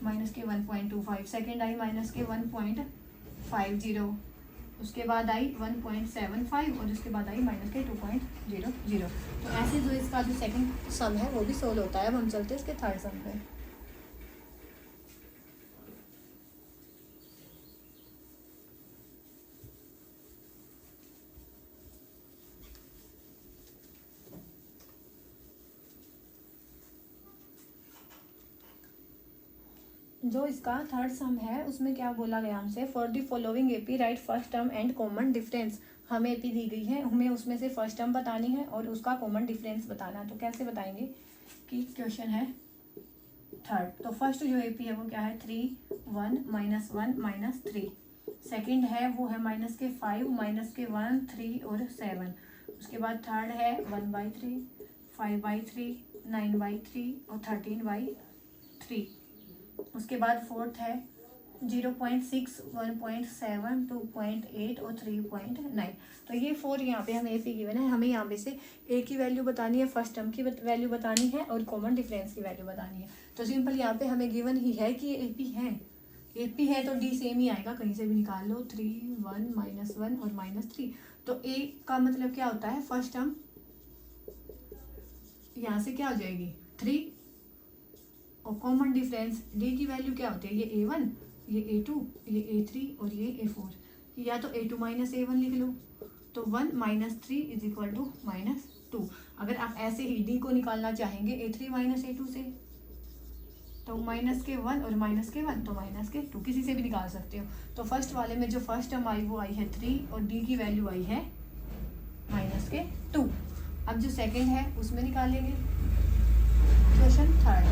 -1.25, सेकेंड आई -1.50, उसके बाद आई 1.75 और उसके बाद आई -2.00। तो ऐसे जो इसका जो सेकंड सम है वो भी सोल्व होता है। अब हम चलते हैं इसके थर्ड सम पे। जो इसका थर्ड सम है उसमें क्या बोला गया हमसे, for the following AP right first term and common difference. हमें एपी दी गई है, हमें उसमें से फर्स्ट टर्म बतानी है और उसका कॉमन डिफरेंस बताना है। तो कैसे बताएंगे कि क्वेश्चन है थर्ड। तो फर्स्ट जो एपी है वो क्या है 3, 1, -1, -3। सेकंड है वो है -5, -1, 3 और 7। उसके बाद थर्ड है 1/3, 5/3, 9/3 और 13/3। उसके बाद फोर्थ है 0.6, 1.7, 2.8 और 3.9। तो ये 4 यहाँ पे हमें एपी गिवन है। हमें यहाँ पे से ए की वैल्यू बतानी है, फर्स्ट टर्म की वैल्यू बतानी है और कॉमन डिफरेंस की वैल्यू बतानी है। तो सिंपल यहाँ पे हमें गिवन ही है कि एपी है, एपी है तो डी सेम ही आएगा, कहीं से भी निकाल लो। 3, 1, -1 और -3। तो ए का मतलब क्या होता है, फर्स्ट टर्म यहाँ से क्या हो जाएगी 3 और कॉमन डिफरेंस डी की वैल्यू क्या होती है, ये a1, ये a2, ये a3 और ये a4। या तो a2 - a1 लिख लो, तो 1 - 3 = -2। अगर आप ऐसे ही डी को निकालना चाहेंगे a3 - a2 से, तो -1 और -1 तो -2, किसी से भी निकाल सकते हो। तो फर्स्ट वाले में जो फर्स्ट टर्म आई वो आई है 3 और डी की वैल्यू आई है -2। अब जो सेकंड है उसमें निकालेंगे क्वेश्चन थर्ड।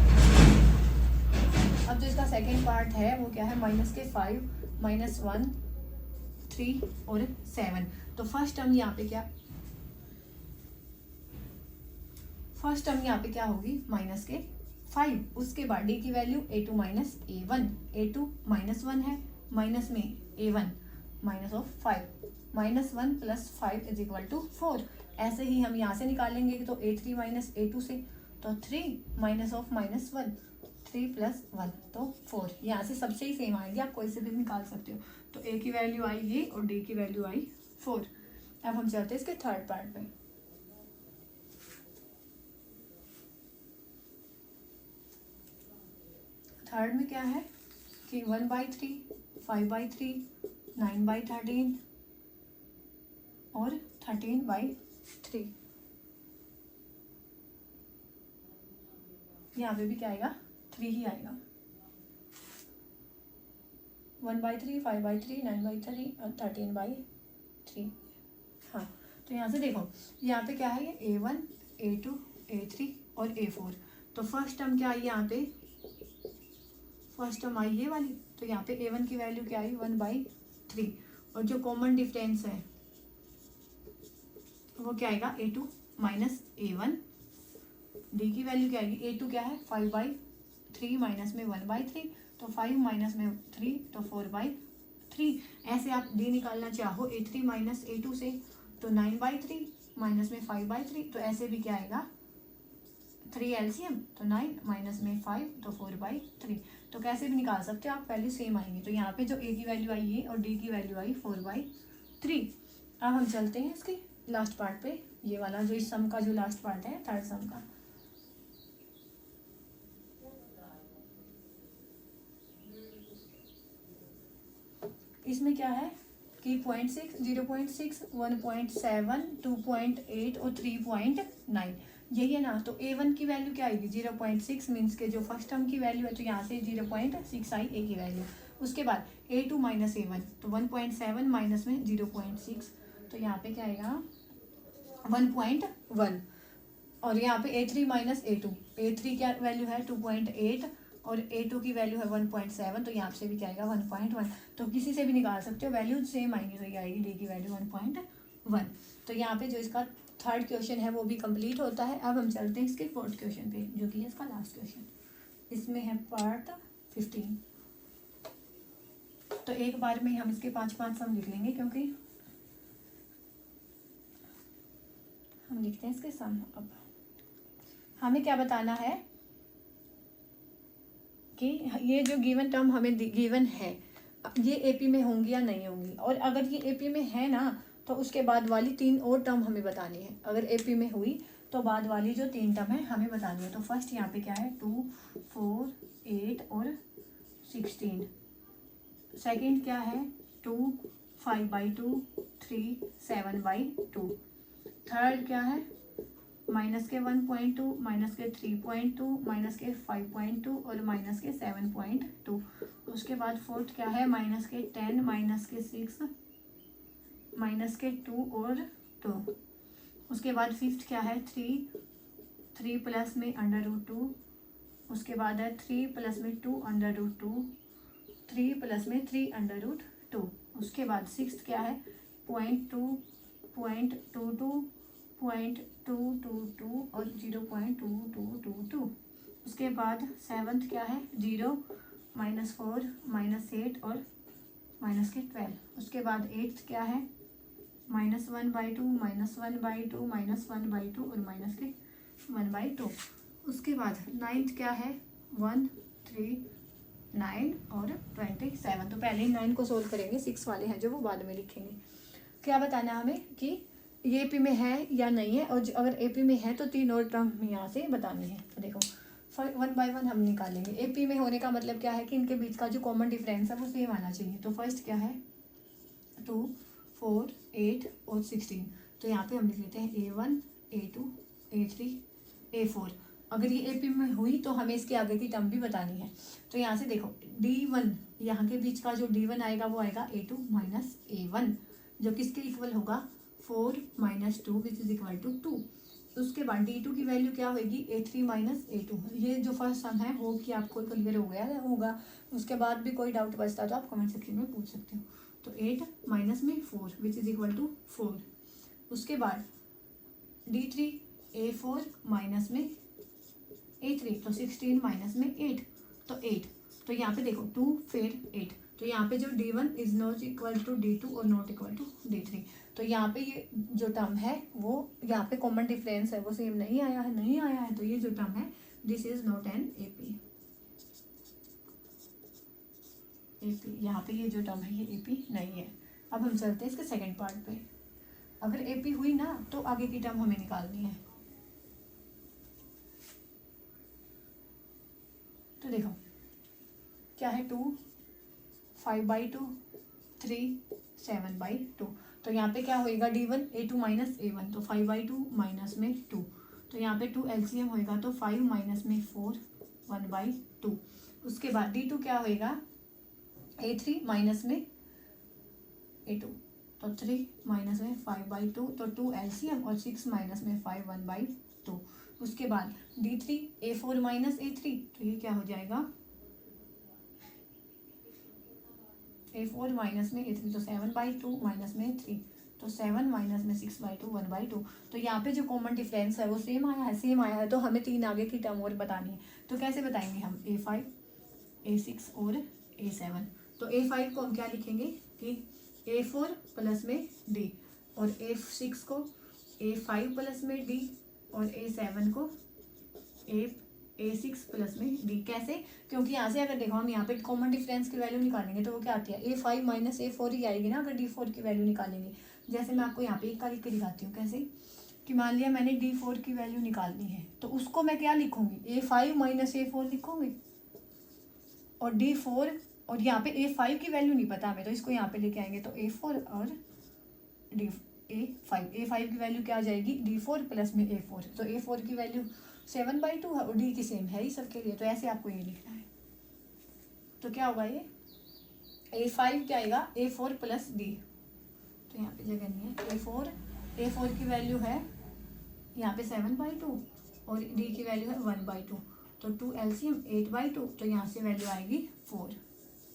अब जो इसका सेकेंड पार्ट है वो क्या है -5, -1, 3 और 7। तो फर्स्ट टर्म यहाँ पे क्या, फर्स्ट टर्म यहाँ पे क्या होगी -5। उसके बाद डी की वैल्यू a2 - a1, a2 -1 है, माइनस में a1 -5, -1 + 5 = 4। ऐसे ही हम यहाँ से निकालेंगे तो a3 - a2 से, तो 3 -1, 3 + 1 तो 4। यहाँ से सबसे ही सेम आएगी, आप कोई से भी निकाल सकते हो। तो ए की वैल्यू आई ये और डी की वैल्यू आई 4। अब हम चलते हैं इसके थर्ड पार्ट पे। थर्ड में क्या है कि 1/3, 5/3, 9/13 और 13/3। यहाँ पे भी क्या आएगा 3 ही आएगा। 1/3, 5/3, 9/3 और 13/3। हाँ, तो यहाँ से देखो यहाँ पे क्या है, ये a1, a2, a3 और a4। तो फर्स्ट टर्म क्या आई यहाँ पे, फर्स्ट टर्म आई ये वाली, तो यहाँ पे a1 की वैल्यू क्या आई 1/3 और जो कॉमन डिफरेंस है वो क्या आएगा A2 माइनस A1। डी की वैल्यू क्या आएगी, A2 क्या है 5/3 माइनस में 1/3, तो 5 माइनस में 3 तो 4/3। ऐसे आप डी निकालना चाहो A3 माइनस A2 से तो 9/3 माइनस में 5/3, तो ऐसे भी क्या आएगा 3 एलसीएम तो 9 माइनस में 5 तो 4/3। तो कैसे भी निकाल सकते हो आप, वैल्यू सेम आएंगी। तो यहाँ पे जो ए की वैल्यू आई है और डी की वैल्यू आई 4/3। अब हम चलते हैं इसके लास्ट पार्ट पे, ये वाला जो इस सम का जो लास्ट पार्ट है थर्ड सम का। इसमें क्या है कि 0.6, 0.6, 1.7, 2.8 और 3.9 यही है ना। तो A1 की वैल्यू क्या आएगी 0.6 मीन्स के जो फर्स्ट टर्म की वैल्यू है, तो यहाँ से 0.6 आई ए की वैल्यू। उसके बाद A2 माइनस A1 तो 1.7 माइनस में 0.6, तो यहाँ पे क्या आएगा 1.1। और यहाँ पे A3 माइनस A2, A3 क्या वैल्यू है 2.8 और A2 की वैल्यू है 1.7, तो यहाँ से भी क्या आएगा 1.1। तो किसी से भी निकाल सकते हो, वैल्यू सेम आएंगी। तो ये आएगी डी की वैल्यू 1.1। तो यहाँ पे जो इसका थर्ड क्वेश्चन है वो भी कंप्लीट होता है। अब हम चलते हैं इसके फोर्थ क्वेश्चन पे, जो कि है इसका लास्ट क्वेश्चन। इसमें है पार्ट 15। तो एक बार में हम इसके 5-5 सम लिख लेंगे, क्योंकि हम लिखते हैं इसके सम। अब हमें क्या बताना है कि ये जो गिवन टर्म हमें गिवन है ये एपी में होंगी या नहीं होंगी, और अगर ये एपी में है ना तो उसके बाद वाली 3 और टर्म हमें बतानी है। अगर एपी में हुई तो बाद वाली जो 3 टर्म है हमें बतानी है। तो फर्स्ट यहाँ पे क्या है 2, 4, 8 और 16। सेकंड क्या है 2, 5/2, 3, 7/2। थर्ड क्या है माइनस के 1.2, माइनस के 3.2, माइनस के 5.2 और माइनस के 7.2। उसके बाद फोर्थ क्या है माइनस के 10, माइनस के 6, माइनस के 2 और 2। उसके बाद फिफ्थ क्या है 3 प्लस में √2। उसके बाद है 3 प्लस में 2 √2, 3 प्लस में 3 √2। उसके बाद सिक्स्थ क्या है 0.2, 0.22, 0.222 और 0.2222। उसके बाद सेवन्थ क्या है 0, -4, -8 और माइनस के 12। उसके बाद एट्थ क्या है -1/2, -1/2, -1/2 और माइनस के 1/2। उसके बाद नाइन्थ क्या है 1, 3, 9 और 27। तो पहले ही 9 को सोल्व करेंगे, 6 वाले हैं जो वो बाद में लिखेंगे। क्या बताना है हमें कि ये एपी में है या नहीं है, और अगर एपी में है तो 3 और टर्म यहाँ से बतानी है। तो देखो 1 बाय 1 हम निकालेंगे। एपी में होने का मतलब क्या है कि इनके बीच का जो कॉमन डिफरेंस है वो सेम आना चाहिए। तो फर्स्ट क्या है 2, 4, 8 और 16। तो यहाँ पे हम लिख लेते हैं A1, A2, A3, A4। अगर ये एपी में हुई तो हमें इसके आगे की टर्म भी बतानी है। तो यहाँ से देखो D1, यहाँ के बीच का जो D1 आएगा वो आएगा A2 माइनस A1, जो किसके इक्वल होगा 4 - 2 विच इज इक्वल टू 2। उसके बाद D2 की वैल्यू क्या होगी A3 माइनस A2। ये जो फर्स्ट सम है वो कि आपको क्लियर हो गया होगा। उसके बाद भी कोई डाउट बचता तो आप कमेंट सेक्शन में पूछ सकते हो। तो 8 माइनस में 4 विच इज इक्वल टू 4। उसके बाद D3 A4 माइनस में A3, तो 16 माइनस में 8 तो 8। तो यहाँ पे देखो 2 फिर 8, तो यहाँ पे जो D1 is not equal to D2 और नॉट इक्वल टू D3। तो यहाँ पे ये जो टर्म है वो यहाँ पे कॉमन डिफरेंस है वो सेम नहीं आया है, तो ये जो टर्म है this is not an AP. यहाँ पे ये जो टर्म है ये एपी नहीं है। अब हम चलते हैं इसके सेकंड पार्ट पे। अगर एपी हुई ना तो आगे की टर्म हमें निकालनी है। तो देखो क्या है 2, 5/2, 3, 7/2। तो यहाँ पे क्या होएगा D1 A2 माइनस A1, तो 5/2 माइनस में 2। तो यहाँ पे 2 LCM होएगा तो 5 माइनस में 4 1/2। उसके बाद D2 क्या होएगा A3 माइनस में A2, तो 3 माइनस में 5/2, तो 2 LCM और 6 माइनस में 5 1/2। उसके बाद D3 A4 माइनस A3, तो ये क्या हो जाएगा A4 माइनस में A3, तो 7/2 माइनस में 3, तो 7 माइनस में 6/2 1/2। तो यहाँ पे जो कॉमन डिफरेंस है वो सेम आया है। तो हमें 3 आगे की टर्म और बतानी है। तो कैसे बताएंगे हम? A5 A6 और A7। तो A5 को हम क्या लिखेंगे कि A4 प्लस में D, और A6 को A5 प्लस में D, और A7 को A6 प्लस में D। कैसे? क्योंकि यहाँ से अगर देखो हम यहाँ पे कॉमन डिफरेंस की वैल्यू निकालेंगे तो वो क्या आती है? A5 माइनस A4 ही आएगी ना अगर D4 की वैल्यू निकालेंगे। जैसे मैं आपको यहाँ पे एक का लिख के दिखाती हूँ। कैसे? कि मान लिया मैंने D4 की वैल्यू निकालनी है, तो उसको मैं क्या लिखूंगी? A5 माइनस A4 लिखूंगी, और D4, और यहाँ पे A5 की वैल्यू नहीं पता हमें, तो इसको यहाँ पे लेके आएंगे। तो A4 और A5 की वैल्यू क्या आ जाएगी? D4 प्लस में A4। तो A4 की वैल्यू 7/2 है, और D की सेम है ही सबके लिए। तो ऐसे आपको ये लिखना है। तो क्या होगा ये? A5 क्या आएगा? A4 plus D। तो यहाँ पे जगह नहीं है। A4 की वैल्यू है यहाँ पे 7/2, और D की वैल्यू है 1/2। तो 2 LCM 8/2। तो यहाँ से वैल्यू आएगी 4।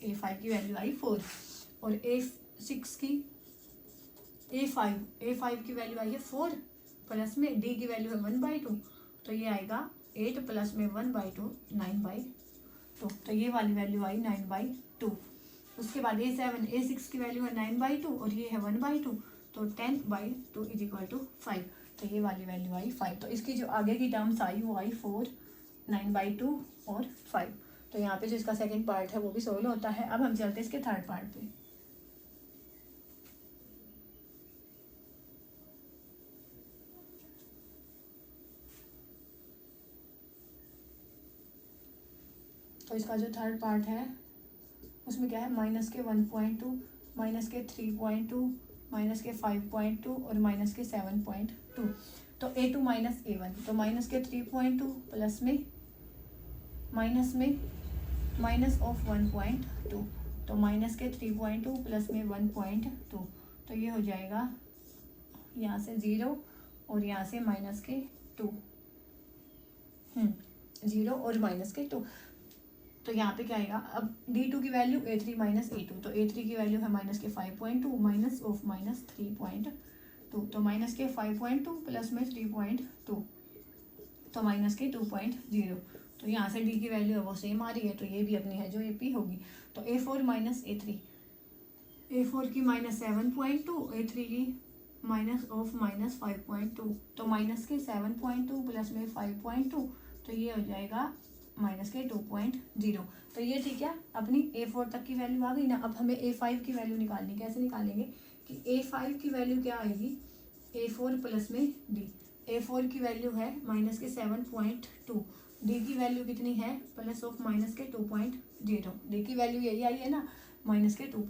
A5 की वैल्यू आई 4, और A6 की A5 की वैल्यू आई है 4 प्लस में D की वैल्यू है 1/2। तो ये आएगा 8 प्लस में 1/2 9/2। तो ये वाली वैल्यू आई 9/2। उसके बाद A6 की वैल्यू है 9/2, और ये है 1/2। तो 10/2 इज इक्वल टू 5। तो ये वाली वैल्यू आई 5। तो इसकी जो आगे की टर्म्स आई वो आई 4, 9/2 और 5। तो यहाँ पे जो इसका सेकंड पार्ट है वो भी सोल्व होता है। अब हम चलते हैं इसके थर्ड पार्ट पे। तो इसका जो थर्ड पार्ट है उसमें क्या है? माइनस के 1.2, माइनस के 3.2, माइनस के 5.2 और माइनस के 7.2। तो A2 माइनस A1। तो माइनस के 3.2 प्लस में माइनस ऑफ 1.2। तो माइनस के 3.2 प्लस में 1.2। तो ये हो जाएगा यहाँ से 0, और यहाँ से माइनस के 2। 0 और माइनस के 2। तो यहाँ पे क्या आएगा? अब D2 की वैल्यू A3 माइनस A2। तो A3 की वैल्यू है माइनस के 5.2 माइनस ऑफ माइनस 3.2। तो माइनस के 5.2 प्लस में 3.2, तो माइनस के 2.0। तो यहाँ से D की वैल्यू है वो सेम आ रही है। तो ये भी अपनी है जो AP होगी। तो A4 माइनस A3, A4 की माइनस 7.2, A3 की माइनस ऑफ माइनस 5.2। तो माइनस के 7.2 प्लस में 5.2। तो ये हो जाएगा माइनस के 2.0। तो ये ठीक है, अपनी A4 तक की वैल्यू आ गई ना। अब हमें A5 की वैल्यू निकालनी। कैसे निकालेंगे? कि A5 की वैल्यू क्या आएगी? A4 प्लस में D। A4 की वैल्यू है माइनस के 7.2। D की वैल्यू कितनी है? प्लस ऑफ माइनस के 2.0। D की वैल्यू यही आई है ना, माइनस के 2।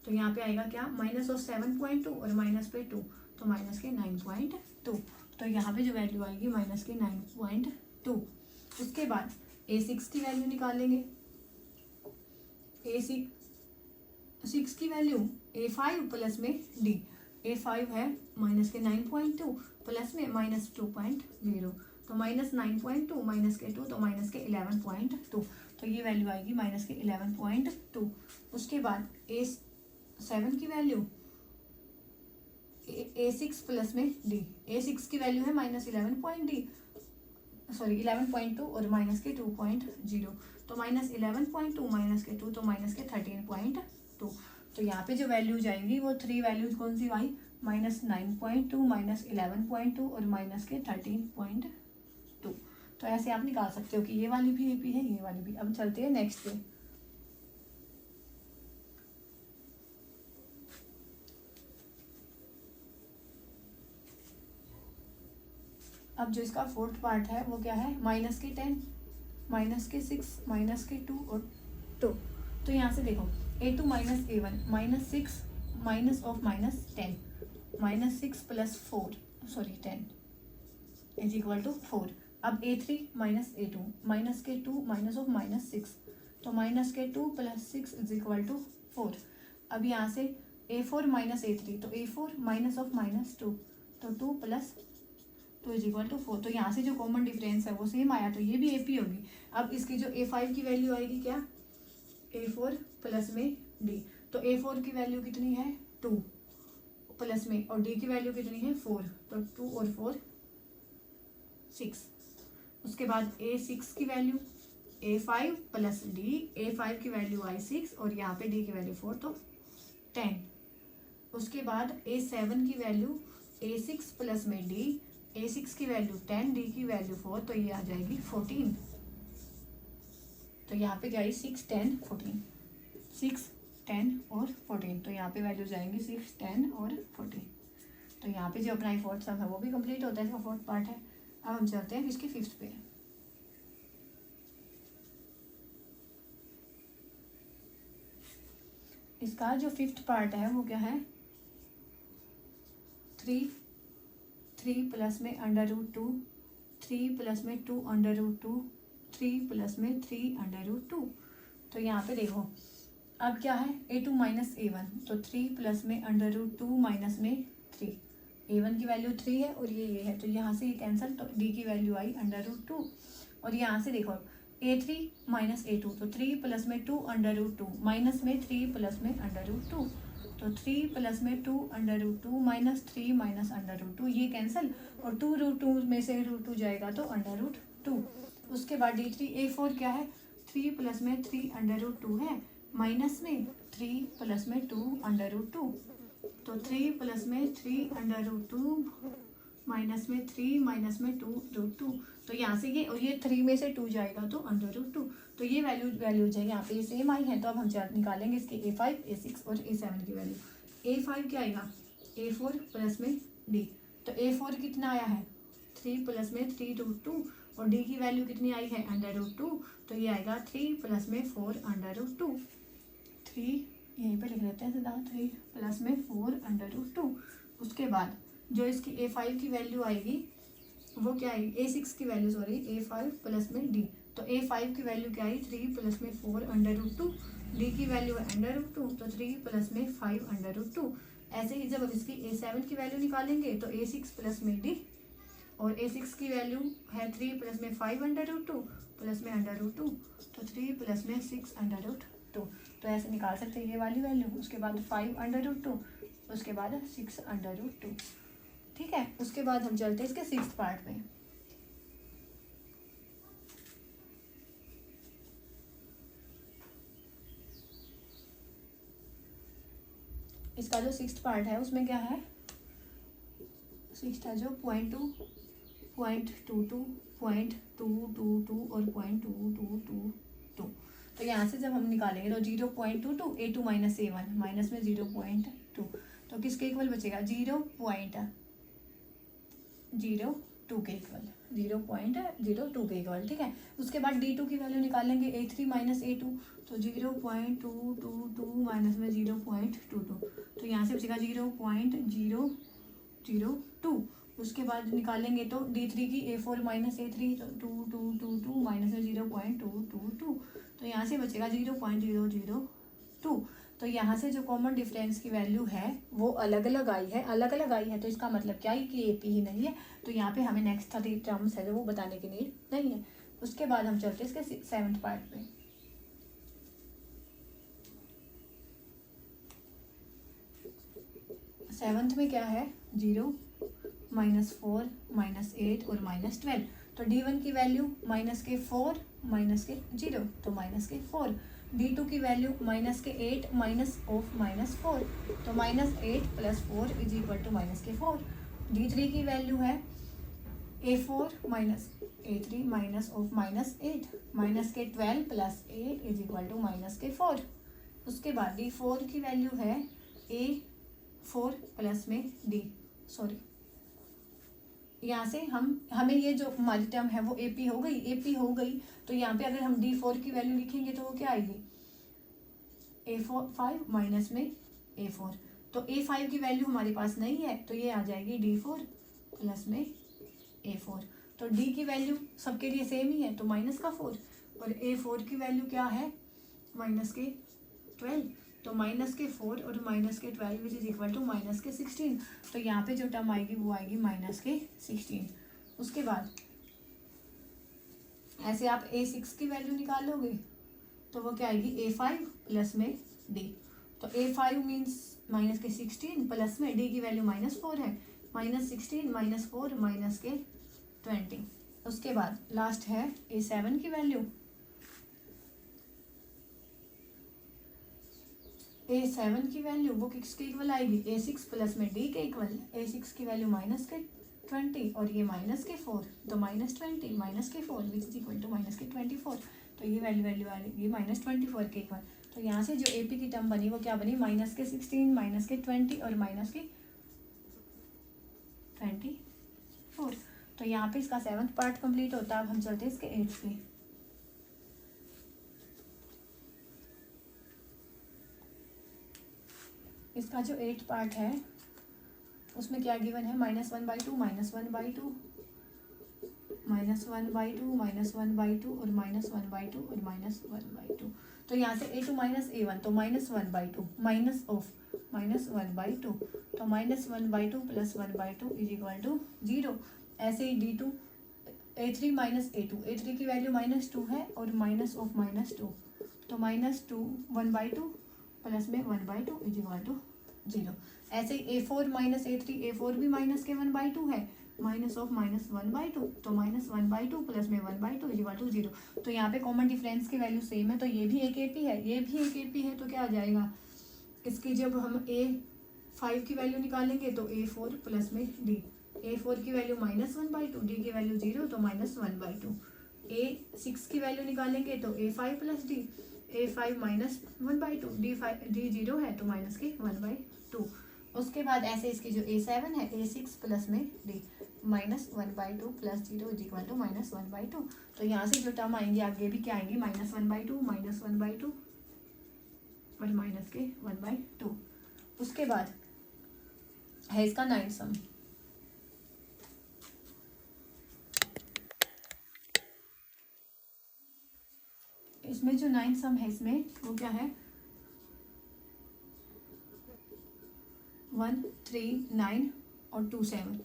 तो यहाँ पे आएगा क्या? माइनस ऑफ 7.2 और माइनस पे 2, तो माइनस के 9.2। तो यहाँ पे जो वैल्यू आएगी माइनस के 9.2। उसके बाद A6 की वैल्यू निकालेंगे। A6 की वैल्यू A5 प्लस में D। A5 है माइनस के 9.2 प्लस में माइनस 2.0। तो माइनस 9.2 माइनस के 2, तो माइनस के 11.2। तो ये वैल्यू आएगी माइनस के 11.2। उसके बाद A7 की वैल्यू A6 प्लस में D। A6 की वैल्यू है माइनस 11.2 और माइनस के 2.0। तो माइनस 11.2 माइनस के 2, तो माइनस के 13.2। तो यहाँ पे जो वैल्यू जाएंगी वो 3 वैल्यूज कौन सी आई? माइनस 9.2 माइनस 11.2 और माइनस के 13.2। तो ऐसे आप निकाल सकते हो कि ये वाली भी AP है, ये वाली भी। अब चलते हैं नेक्स्ट पे। अब जो इसका फोर्थ पार्ट है वो क्या है? माइनस के 10, माइनस के 6, माइनस के 2 और 2। तो यहाँ से देखो A2 minus A1 minus 6 minus of minus 10, minus 6 plus 10 is equal to 4। अब A3 माइनस A2 माइनस के 2 माइनस ऑफ माइनस 6, तो माइनस के 2 प्लस 6 इज इक्वल टू 4। अब यहाँ से A4 माइनस A3, तो A4 माइनस ऑफ माइनस 2, तो 2 plus 2 is equal to 4। तो यहाँ से जो कॉमन डिफरेंस है वो सेम आया, तो ये भी AP होगी। अब इसकी जो A5 की वैल्यू आएगी क्या? A4 प्लस में D। तो A4 की वैल्यू कितनी है? 2, प्लस में, और डी की वैल्यू कितनी है 4, तो 2 और 4 6। उसके बाद A6 की value A5 plus D, A5 की वैल्यू आई 6 और यहाँ पे डी की वैल्यू 4, तो 10। उसके बाद A7 की वैल्यू A6 प्लस में डी, A6 की वैल्यू 10, डी की वैल्यू 4, तो ये आ जाएगी 14। तो यहाँ पे क्या है 6, 10, 14, 6, 10 और 14, तो यहाँ पे वैल्यू जाएंगी 6, 10 और 14। तो यहाँ पे जो अपना फोर्थ सम है वो भी कंप्लीट होता है, इसका फोर्थ पार्ट है। अब हम चलते हैं इसकी फिफ्थ पे। इसका जो फिफ्थ पार्ट है वो क्या है 3 प्लस में √2, 3 प्लस में 2 √2, 3 प्लस में 3 √2। तो यहाँ पे देखो अब क्या है A2 माइनस A1, तो 3 प्लस में √2 माइनस में 3, A1 की वैल्यू 3 है और ये है, तो यहाँ से ये कैंसिल, तो D की वैल्यू आई √2। और यहाँ से देखो A3 माइनस A2, तो 3 प्लस में 2 √2 माइनस में 3 प्लस में √2, तो 3 प्लस में 2 √2 माइनस 3 माइनस √2, ये कैंसिल, और 2 √2 में से √2 जाएगा तो √2। उसके बाद D3 A4 क्या है 3 प्लस में 3 √2 है, माइनस में 3 प्लस में 2 √2, तो 3 प्लस में 3 √2 माइनस में 3 माइनस में 2 √2, तो यहाँ से ये, और ये 3 में से 2 जाएगा तो √2, तो ये वैल्यू जाएगी यहाँ पे सेम आई है। तो अब हम निकालेंगे इसके A5, A6 और A7 की वैल्यू। A5 क्या आएगा A4 प्लस में D, तो A4 कितना आया है 3 प्लस में 3 √2 और D की वैल्यू कितनी आई है √2, तो ये आएगा 3 प्लस में 4 √2, 3 यहीं पे लिख लेते हैं सीधा, 3 प्लस में 4 √2। उसके बाद जो इसकी A5 की वैल्यू आएगी वो क्या आएगी A6 की वैल्यू सॉरी A5 प्लस में D, तो A5 की वैल्यू क्या आई 3 प्लस में 4 √2, D की वैल्यू है √2, तो 3 प्लस में 5 √2। ऐसे ही जब अब इसकी A7 की वैल्यू निकालेंगे तो A6 प्लस में D, और A6 की वैल्यू है 3 प्लस में 5 √2 प्लस में √2, तो 3 प्लस में 6 √2, तो ऐसे निकाल सकते हैं ये वाली वैल्यू। उसके बाद 5 √2, उसके बाद 6 √2, ठीक है। उसके बाद हम चलते हैं इसके सिक्स्थ पार्ट में। इसका जो सिक्स्थ पार्ट है उसमें क्या है सिक्स्थ है जो 0.2, 0.22, 0.222 और 0.2222। तो यहाँ से जब हम निकालेंगे तो 0.22 A2 माइनस A1 माइनस में 0.2, तो किसके इक्वल बचेगा 0.02 के इक्वल, 0.02 के इक्वल, ठीक है। उसके बाद D2 की वैल्यू निकालेंगे A3 माइनस A2, तो 0.222 माइनस में 0.22, तो यहाँ से बचेगा 0.002। उसके बाद निकालेंगे तो D3 की A4 माइनस A3, तो 2222 माइनस में 0.222, तो यहाँ से बचेगा 0.002। तो यहाँ से जो कॉमन डिफरेंस की वैल्यू है वो अलग अलग आई है, तो इसका मतलब क्या है कि AP ही नहीं है, तो यहाँ पे हमें नेक्स्ट 30 टर्म्स है जो वो बताने की नीड नहीं है। उसके बाद हम चलते हैं इसके सेवन्थ पार्ट पे। सेवन्थ में क्या है 0, -4, -8 और -12, तो D1 की वैल्यू -4 -0, तो -4। D2 की वैल्यू -8 -4, तो -8 + 4 इज इक्वल टू -4। D3 की वैल्यू है A4 A3 -8 -12 + 8 is equal to -4। उसके बाद D4 की वैल्यू है A4 प्लस में D, सॉरी यहाँ से हमें ये जो हमारी टर्म है वो AP हो गई, तो यहाँ पे अगर हम D4 की वैल्यू लिखेंगे तो वो क्या आएगी A5 माइनस में A4, तो A5 की वैल्यू हमारे पास नहीं है, तो ये आ जाएगी D4 प्लस में A4। तो D की वैल्यू सबके लिए सेम ही है, तो -4, और A4 की वैल्यू क्या है -12, तो -4 और -12 विच इज इक्वल टू -16, तो यहाँ पे जो टर्म आएगी वो आएगी -16। उसके बाद ऐसे आप A6 की वैल्यू निकालोगे तो वो क्या आएगी A5 प्लस में D, तो A5 मीन्स माइनस के 16 प्लस में डी की वैल्यू -4 है, -16 -4 माइनस के 20। उसके बाद लास्ट है A7 की वैल्यू, A7 की वैल्यू वो किसके इक्वल आएगी, A6 प्लस में D के इक्वल। A6 की वैल्यू माइनस के 20 और ये माइनस के 4, तो -20 माइनस के 4 which is equal to minus के 24। तो ये वैल्यू आएगी -24 के इक्वल। तो यहाँ से जो AP की टर्म बनी वो क्या बनी, माइनस के 16 माइनस के 20 और माइनस के 24। तो यहाँ पे इसका 7th पार्ट कंप्लीट होता है। अब हम चलते हैं इसके 8th पे। इसका जो 8th पार्ट है उसमें क्या गिवन है, -1/2 -1/2 -1/2 -1/2 और -1/2 और -1/2। तो यहाँ से A2 माइनस A1 तो -1/2 माइनस ऑफ -1/2, तो -1/2 प्लस 1/2 इज इक्वल टू 0। ऐसे ही D2 A3 minus A2, A3 की वैल्यू -2 है और माइनस ऑफ -2, तो -2 1/2 प्लस में 1/2 इज इक्वल टू 0। ऐसे ही A4 माइनस A3, A4 भी माइनस के 1/2 है, माइनस ऑफ -1/2, तो -1/2 प्लस में 1/2 इज इक्वल टू 0। तो यहाँ पे कॉमन डिफरेंस की वैल्यू सेम है, तो ये भी एक AP है, ये भी एक AP है, तो क्या आ जाएगा, इसकी जब हम A5 की वैल्यू निकालेंगे तो A4 प्लस में D, A4 की वैल्यू -1/2, D की वैल्यू 0 तो -1/2। A6 की वैल्यू निकालेंगे तो A5 plus D, A5 -1/2, D 0 है तो माइनस के 1/2। उसके बाद ऐसे इसकी जो A7 है A6 प्लस में D -1/2 plus 0 is equal to -1/2। तो यहाँ से जो टर्म आएंगी आगे भी क्या आएंगी, -1/2 -1/2 और माइनस के 1/2। उसके बाद है इसका 9th सम। इसमें जो 9th सम है इसमें वो क्या है, 139 और 27,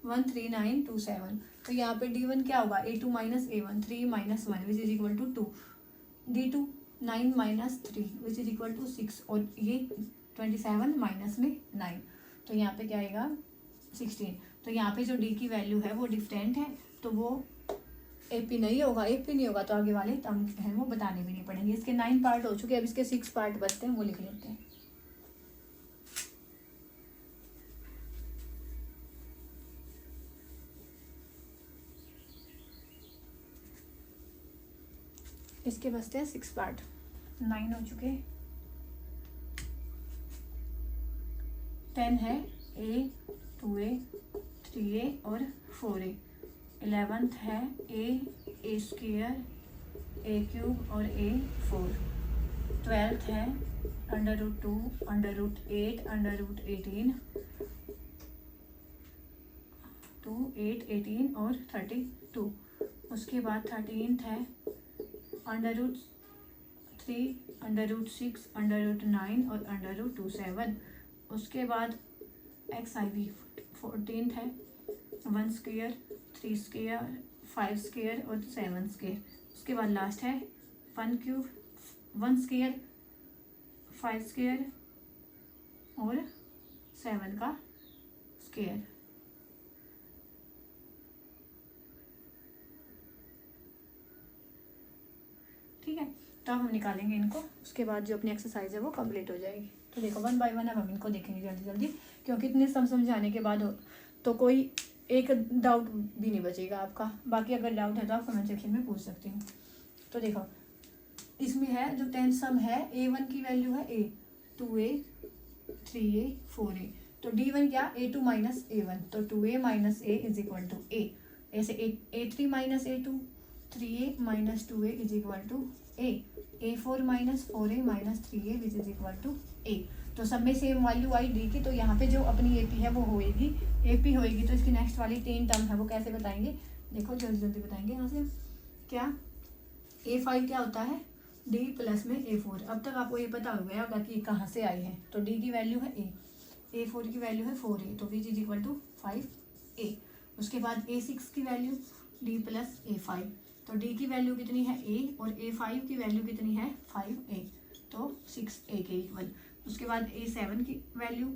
13927। तो यहाँ पे D1 क्या होगा, A2 minus A1 3 minus 1 which is equal to 2, D2 9 minus 3 which is equal to 6 और ये 27 माइनस में 9, तो यहाँ पे क्या आएगा 16। तो यहाँ पे जो D की वैल्यू है वो डिफरेंट है, तो वो AP नहीं होगा, AP नहीं होगा तो आगे वाले टर्म हैं वो बताने भी नहीं पड़ेंगे। इसके 9 पार्ट हो चुके हैं, अब इसके 6 पार्ट बचते हैं, वो लिख लेते हैं। इसके बचते हैं 6 पार्ट, 9 हो चुके। 10 है A 2A 3A और 4A। 11th है A स्क्वायर A³ और A4। 12th है √2 √8 √18 2 8 18 और 32। उसके बाद 13th है √3 √6 √9 और √27। उसके बाद XIV 14th है 1 स्क्वायर 3 स्क्वायर 5 स्क्वायर और 7 स्क्वायर। उसके बाद लास्ट है 1³ 1 स्क्वायर 5 स्क्वायर और 7 का स्क्वायर। ठीक है, तो हम निकालेंगे इनको, उसके बाद जो अपनी एक्सरसाइज है वो कंप्लीट हो जाएगी। तो देखो 1 बाय 1 अब हम इनको देखेंगे जल्दी जल्दी, क्योंकि इतने समझाने के बाद तो कोई एक डाउट भी नहीं बचेगा आपका। बाकी अगर डाउट है तो आप कमेंट सेक्शन में पूछ सकते हैं। तो देखो इसमें है जो 10th सम है, A1 की वैल्यू है A 2A 3A 4A। तो D1 क्या, A2 माइनस A1, तो 2A minus A is equal to A। ऐसे A3 minus A2 3A minus 2A is equal to A। A4 minus 4A minus 3A which is equal to A। तो सब में same value आई D की, तो यहाँ पे जो अपनी AP है वो होएगी AP होएगी। तो इसकी नेक्स्ट वाली 3 टर्म है वो कैसे बताएंगे, देखो जल्दी जल्दी बताएंगे। यहाँ से क्या A5 क्या होता है D प्लस में A4। अब तक आपको ये पता हो गया होगा कि कहाँ से आई है। तो D की वैल्यू है A, A4 की वैल्यू है 4A, तो विच इज इक्वल टू 5A। उसके बाद A6 की वैल्यू D प्लस A5, तो D की वैल्यू कितनी है A और A5 की वैल्यू कितनी है 5A, तो 6A के इक्वल। उसके बाद A7 की वैल्यू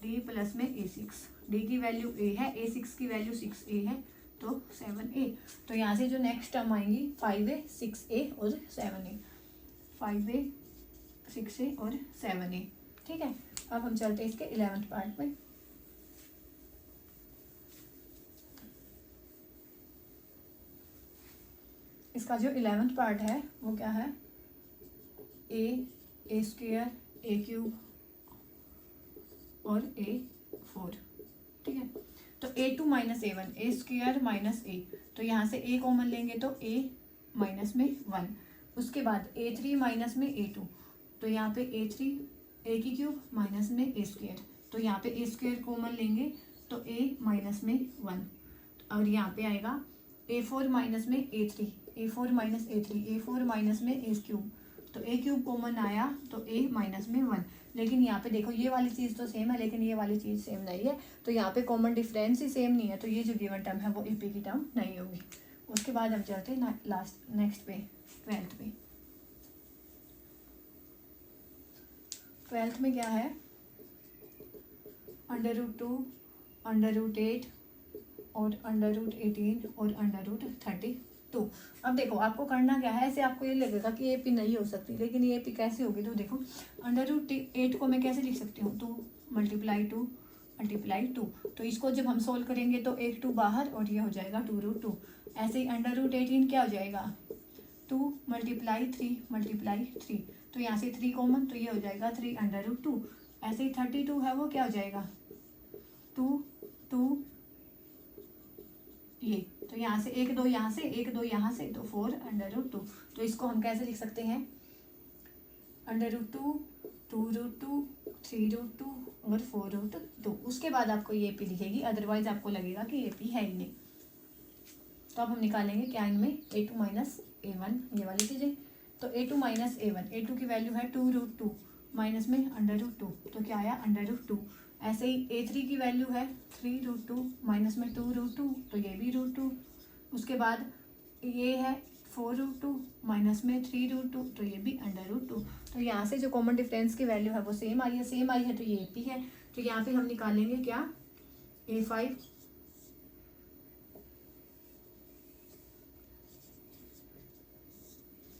D प्लस में A6, D की वैल्यू A है, A6 की वैल्यू 6A है, तो 7A। तो यहाँ से जो नेक्स्ट टर्म आएंगी 5A 6A और 7A, 5A 6A और 7A। ठीक है, अब हम चलते हैं इसके 11th पार्ट में। इसका जो 11th पार्ट है वो क्या है, A स्क्वायर A³ और A4। ठीक है, तो A2 minus A1, A square minus A, तो यहाँ से A कॉमन लेंगे तो A माइनस में 1। उसके बाद A3 माइनस में A2, तो यहाँ पे A3 A³ माइनस में A स्क्वायर, तो यहाँ पे A स्क्वायर कॉमन लेंगे तो A माइनस में 1। और यहाँ पे आएगा A4 माइनस में A3, A4 minus A3, A4 minus में A³, तो A³ कॉमन आया तो A माइनस में 1। लेकिन यहाँ पे देखो ये वाली चीज़ तो सेम है लेकिन ये वाली चीज़ सेम नहीं है, तो यहाँ पे कॉमन डिफरेंस ही सेम नहीं है, तो ये जो गिवन टर्म है वो AP की टर्म नहीं होगी। उसके बाद हम चलते हैं लास्ट नेक्स्ट पे 12th पे। 12th में क्या है, √2, √8 और √18 और √32। अब देखो आपको करना क्या है, ऐसे आपको ये लगेगा कि AP नहीं हो सकती, लेकिन ये AP कैसे होगी, तो देखो √8 को मैं कैसे लिख सकती हूँ, 2 × 2 × 2। तो इसको जब हम सोल्व करेंगे तो एक 2 बाहर और ये हो जाएगा 2√2। ऐसे ही √18 क्या हो जाएगा, 2 × 3 × 3, तो यहाँ से 3 कॉमन, तो ये हो जाएगा 3√2। ऐसे ही 32 है वो क्या हो जाएगा, 2 ये, तो यहाँ से 1 2 यहाँ से 1 2 यहाँ से, तो 4√2। तो इसको हम कैसे लिख सकते हैं, √2, 2√2, 3√2 और 4√2। उसके बाद आपको ये AP दिखेगी, अदरवाइज आपको लगेगा कि AP है ही नहीं। तो अब हम निकालेंगे क्या इनमें, A2 माइनस A1 ये वाली चीज़ें। तो A2 माइनस A1, A2 की वैल्यू है 2√2 माइनस में √2, तो क्या आया √2। ऐसे ही A3 की वैल्यू है 3√2 माइनस में 2√2, तो ये भी √2। उसके बाद ये है 4√2 माइनस में 3√2, तो ये भी √2। तो यहाँ से जो कॉमन डिफरेंस की वैल्यू है वो सेम आई है, तो ये AP है। तो यहाँ पे हम निकालेंगे क्या, A5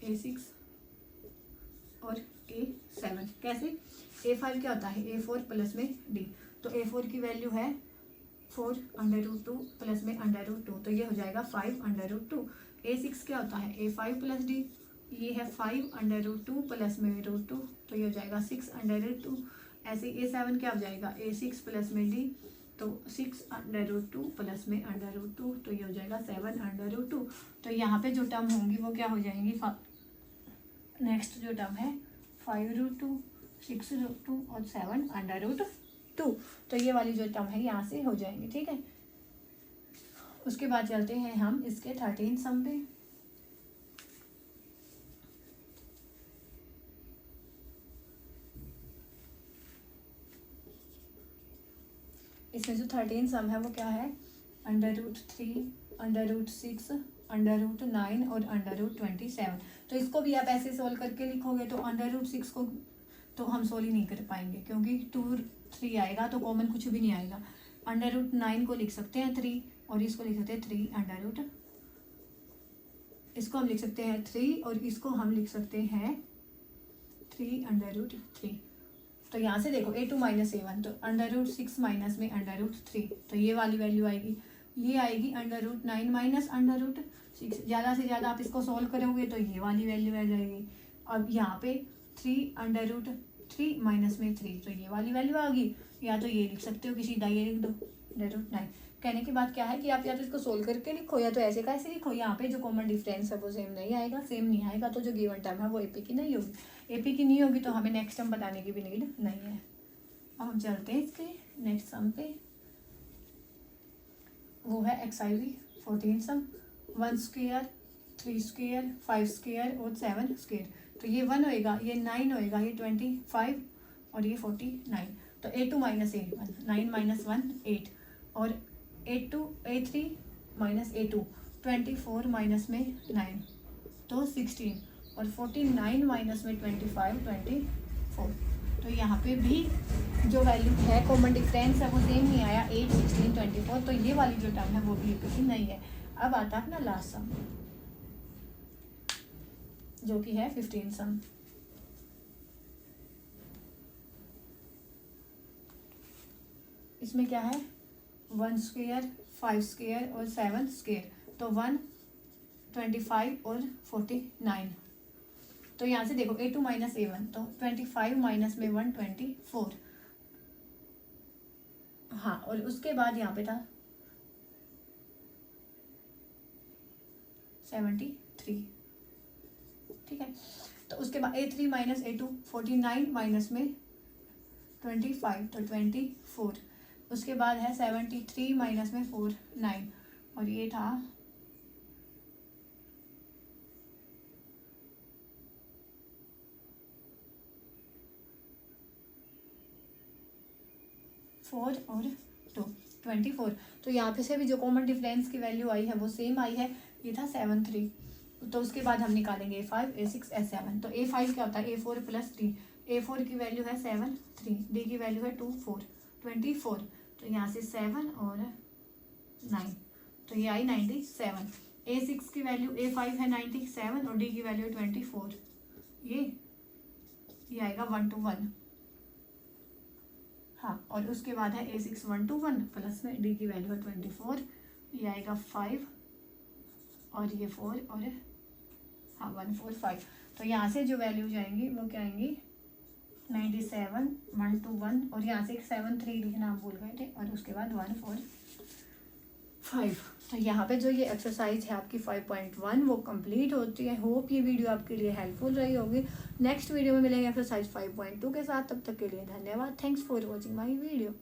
A6 और A7। कैसे, A5 क्या होता है, A4 प्लस में D, तो A4 की वैल्यू है 4√2 प्लस में √2, तो ये हो जाएगा 5√2। A6 क्या होता है, A5 प्लस D, ये है 5√2 प्लस में √2, तो ये हो जाएगा 6√2। ऐसे A7 क्या हो जाएगा, A6 प्लस में D, तो 6√2 प्लस में √2, तो ये हो जाएगा 7√2। तो यहाँ पे जो टर्म होंगी वो क्या हो जाएंगी, नेक्स्ट जो टर्म है 5√2, 6√2 और 7√2। तो ये वाली जो टर्म है यहाँ से हो जाएंगी। ठीक है, उसके बाद चलते हैं हम इसके 13 सम पे। इसमें जो 13 सम है वो क्या है, √3, √6, √9 और √27। तो इसको भी आप ऐसे सोल्व करके लिखोगे तो √6 को तो हम सोल्व ही नहीं कर पाएंगे क्योंकि 2 3 आएगा तो कॉमन कुछ भी नहीं आएगा। √9 को लिख सकते हैं 3 और इसको लिख सकते हैं 3 इसको हम लिख सकते हैं 3 और इसको हम लिख सकते हैं 3√3। तो यहाँ से देखो A2 माइनस A1, तो √6 माइनस में √3, तो ये वाली वैल्यू आएगी। ये आएगी √9 माइनस √6। ज़्यादा से ज़्यादा आप इसको सोल्व करोगे तो ये वाली वैल्यू आ जाएगी। अब यहाँ पे 3√3 माइनस में 3, तो ये वाली वैल्यू आ गई। या तो ये लिख सकते हो कि सीधा ये लिख दो √9। कहने की बात क्या है कि आप या तो इसको सोल्व करके लिखो या तो ऐसे का ऐसे लिखो। यहाँ पे जो कॉमन डिफरेंस है वो सेम नहीं आएगा, सेम नहीं आएगा तो जो गिवन टर्म है वो AP की नहीं होगी। AP की नहीं होगी तो हमें नेक्स्ट टर्म बताने की भी नीड नहीं है। अब हम चलते हैं इसके नेक्स्ट सम पे, वो है XIV 14 सम। 1 स्क्वायर, 3 स्क्वायर, 5 स्क्वायर और 7 स्क्वायर। तो ये 1 होएगा, ये 9 होएगा, ये 25 और ये 49। तो A2 माइनस A1, 9 माइनस 1 8 और A3 माइनस A2 24 माइनस में 9 तो 16 और 49 माइनस में 25 24। तो यहाँ पे भी जो वैल्यू है कॉमन डिफरेंस है वो सेम नहीं आया 8, 16, 24, तो ये वाली जो टर्म है वो भी रिपीट नहीं है। अब आता है अपना लास्ट सम जो कि है 15 सम। इसमें क्या है 1 स्क्वायर, 5 स्क्वायर और 7 स्क्वायर, तो 1, 25 और 49। तो यहाँ से देखो A2 माइनस A1, तो 25 माइनस में 1 24। हाँ, और उसके बाद यहाँ पे था 73, ठीक है। तो उसके बाद A3 माइनस A2 49 माइनस में 25, तो 24। उसके बाद है 73 माइनस में 4 9, और ये था 4 और 2 24। तो यहाँ पे से भी जो कॉमन डिफरेंस की वैल्यू आई है वो सेम आई है, ये था 7 3। तो उसके बाद हम निकालेंगे A5 A6 A7। तो A5 क्या होता है A4 प्लस 3, A4 की वैल्यू है 7 3, D की वैल्यू है 2 4 24। तो यहाँ से 7 और 9, तो ये आई 97। A6 की वैल्यू A5 है 97 और D की वैल्यू है 24, ये आएगा 1 to 1। हाँ, और उसके बाद है A6 1 to 1 प्लस में D की वैल्यू है 24, ये आएगा 5 और ये 4 और हाँ 1 4 5। तो यहाँ से जो वैल्यू जाएंगी वो क्या आएंगी 97 1 to 1, और यहाँ से 7 3 लिखना आप भूल गए थे, और उसके बाद 1 4 5। तो यहाँ पे जो ये एक्सरसाइज है आपकी 5.1 वो कंप्लीट होती है। होप ये वीडियो आपके लिए हेल्पफुल रही होगी। नेक्स्ट वीडियो में मिलेंगे एक्सरसाइज 5.2 के साथ। तब तक के लिए धन्यवाद। Thanks for watching my video.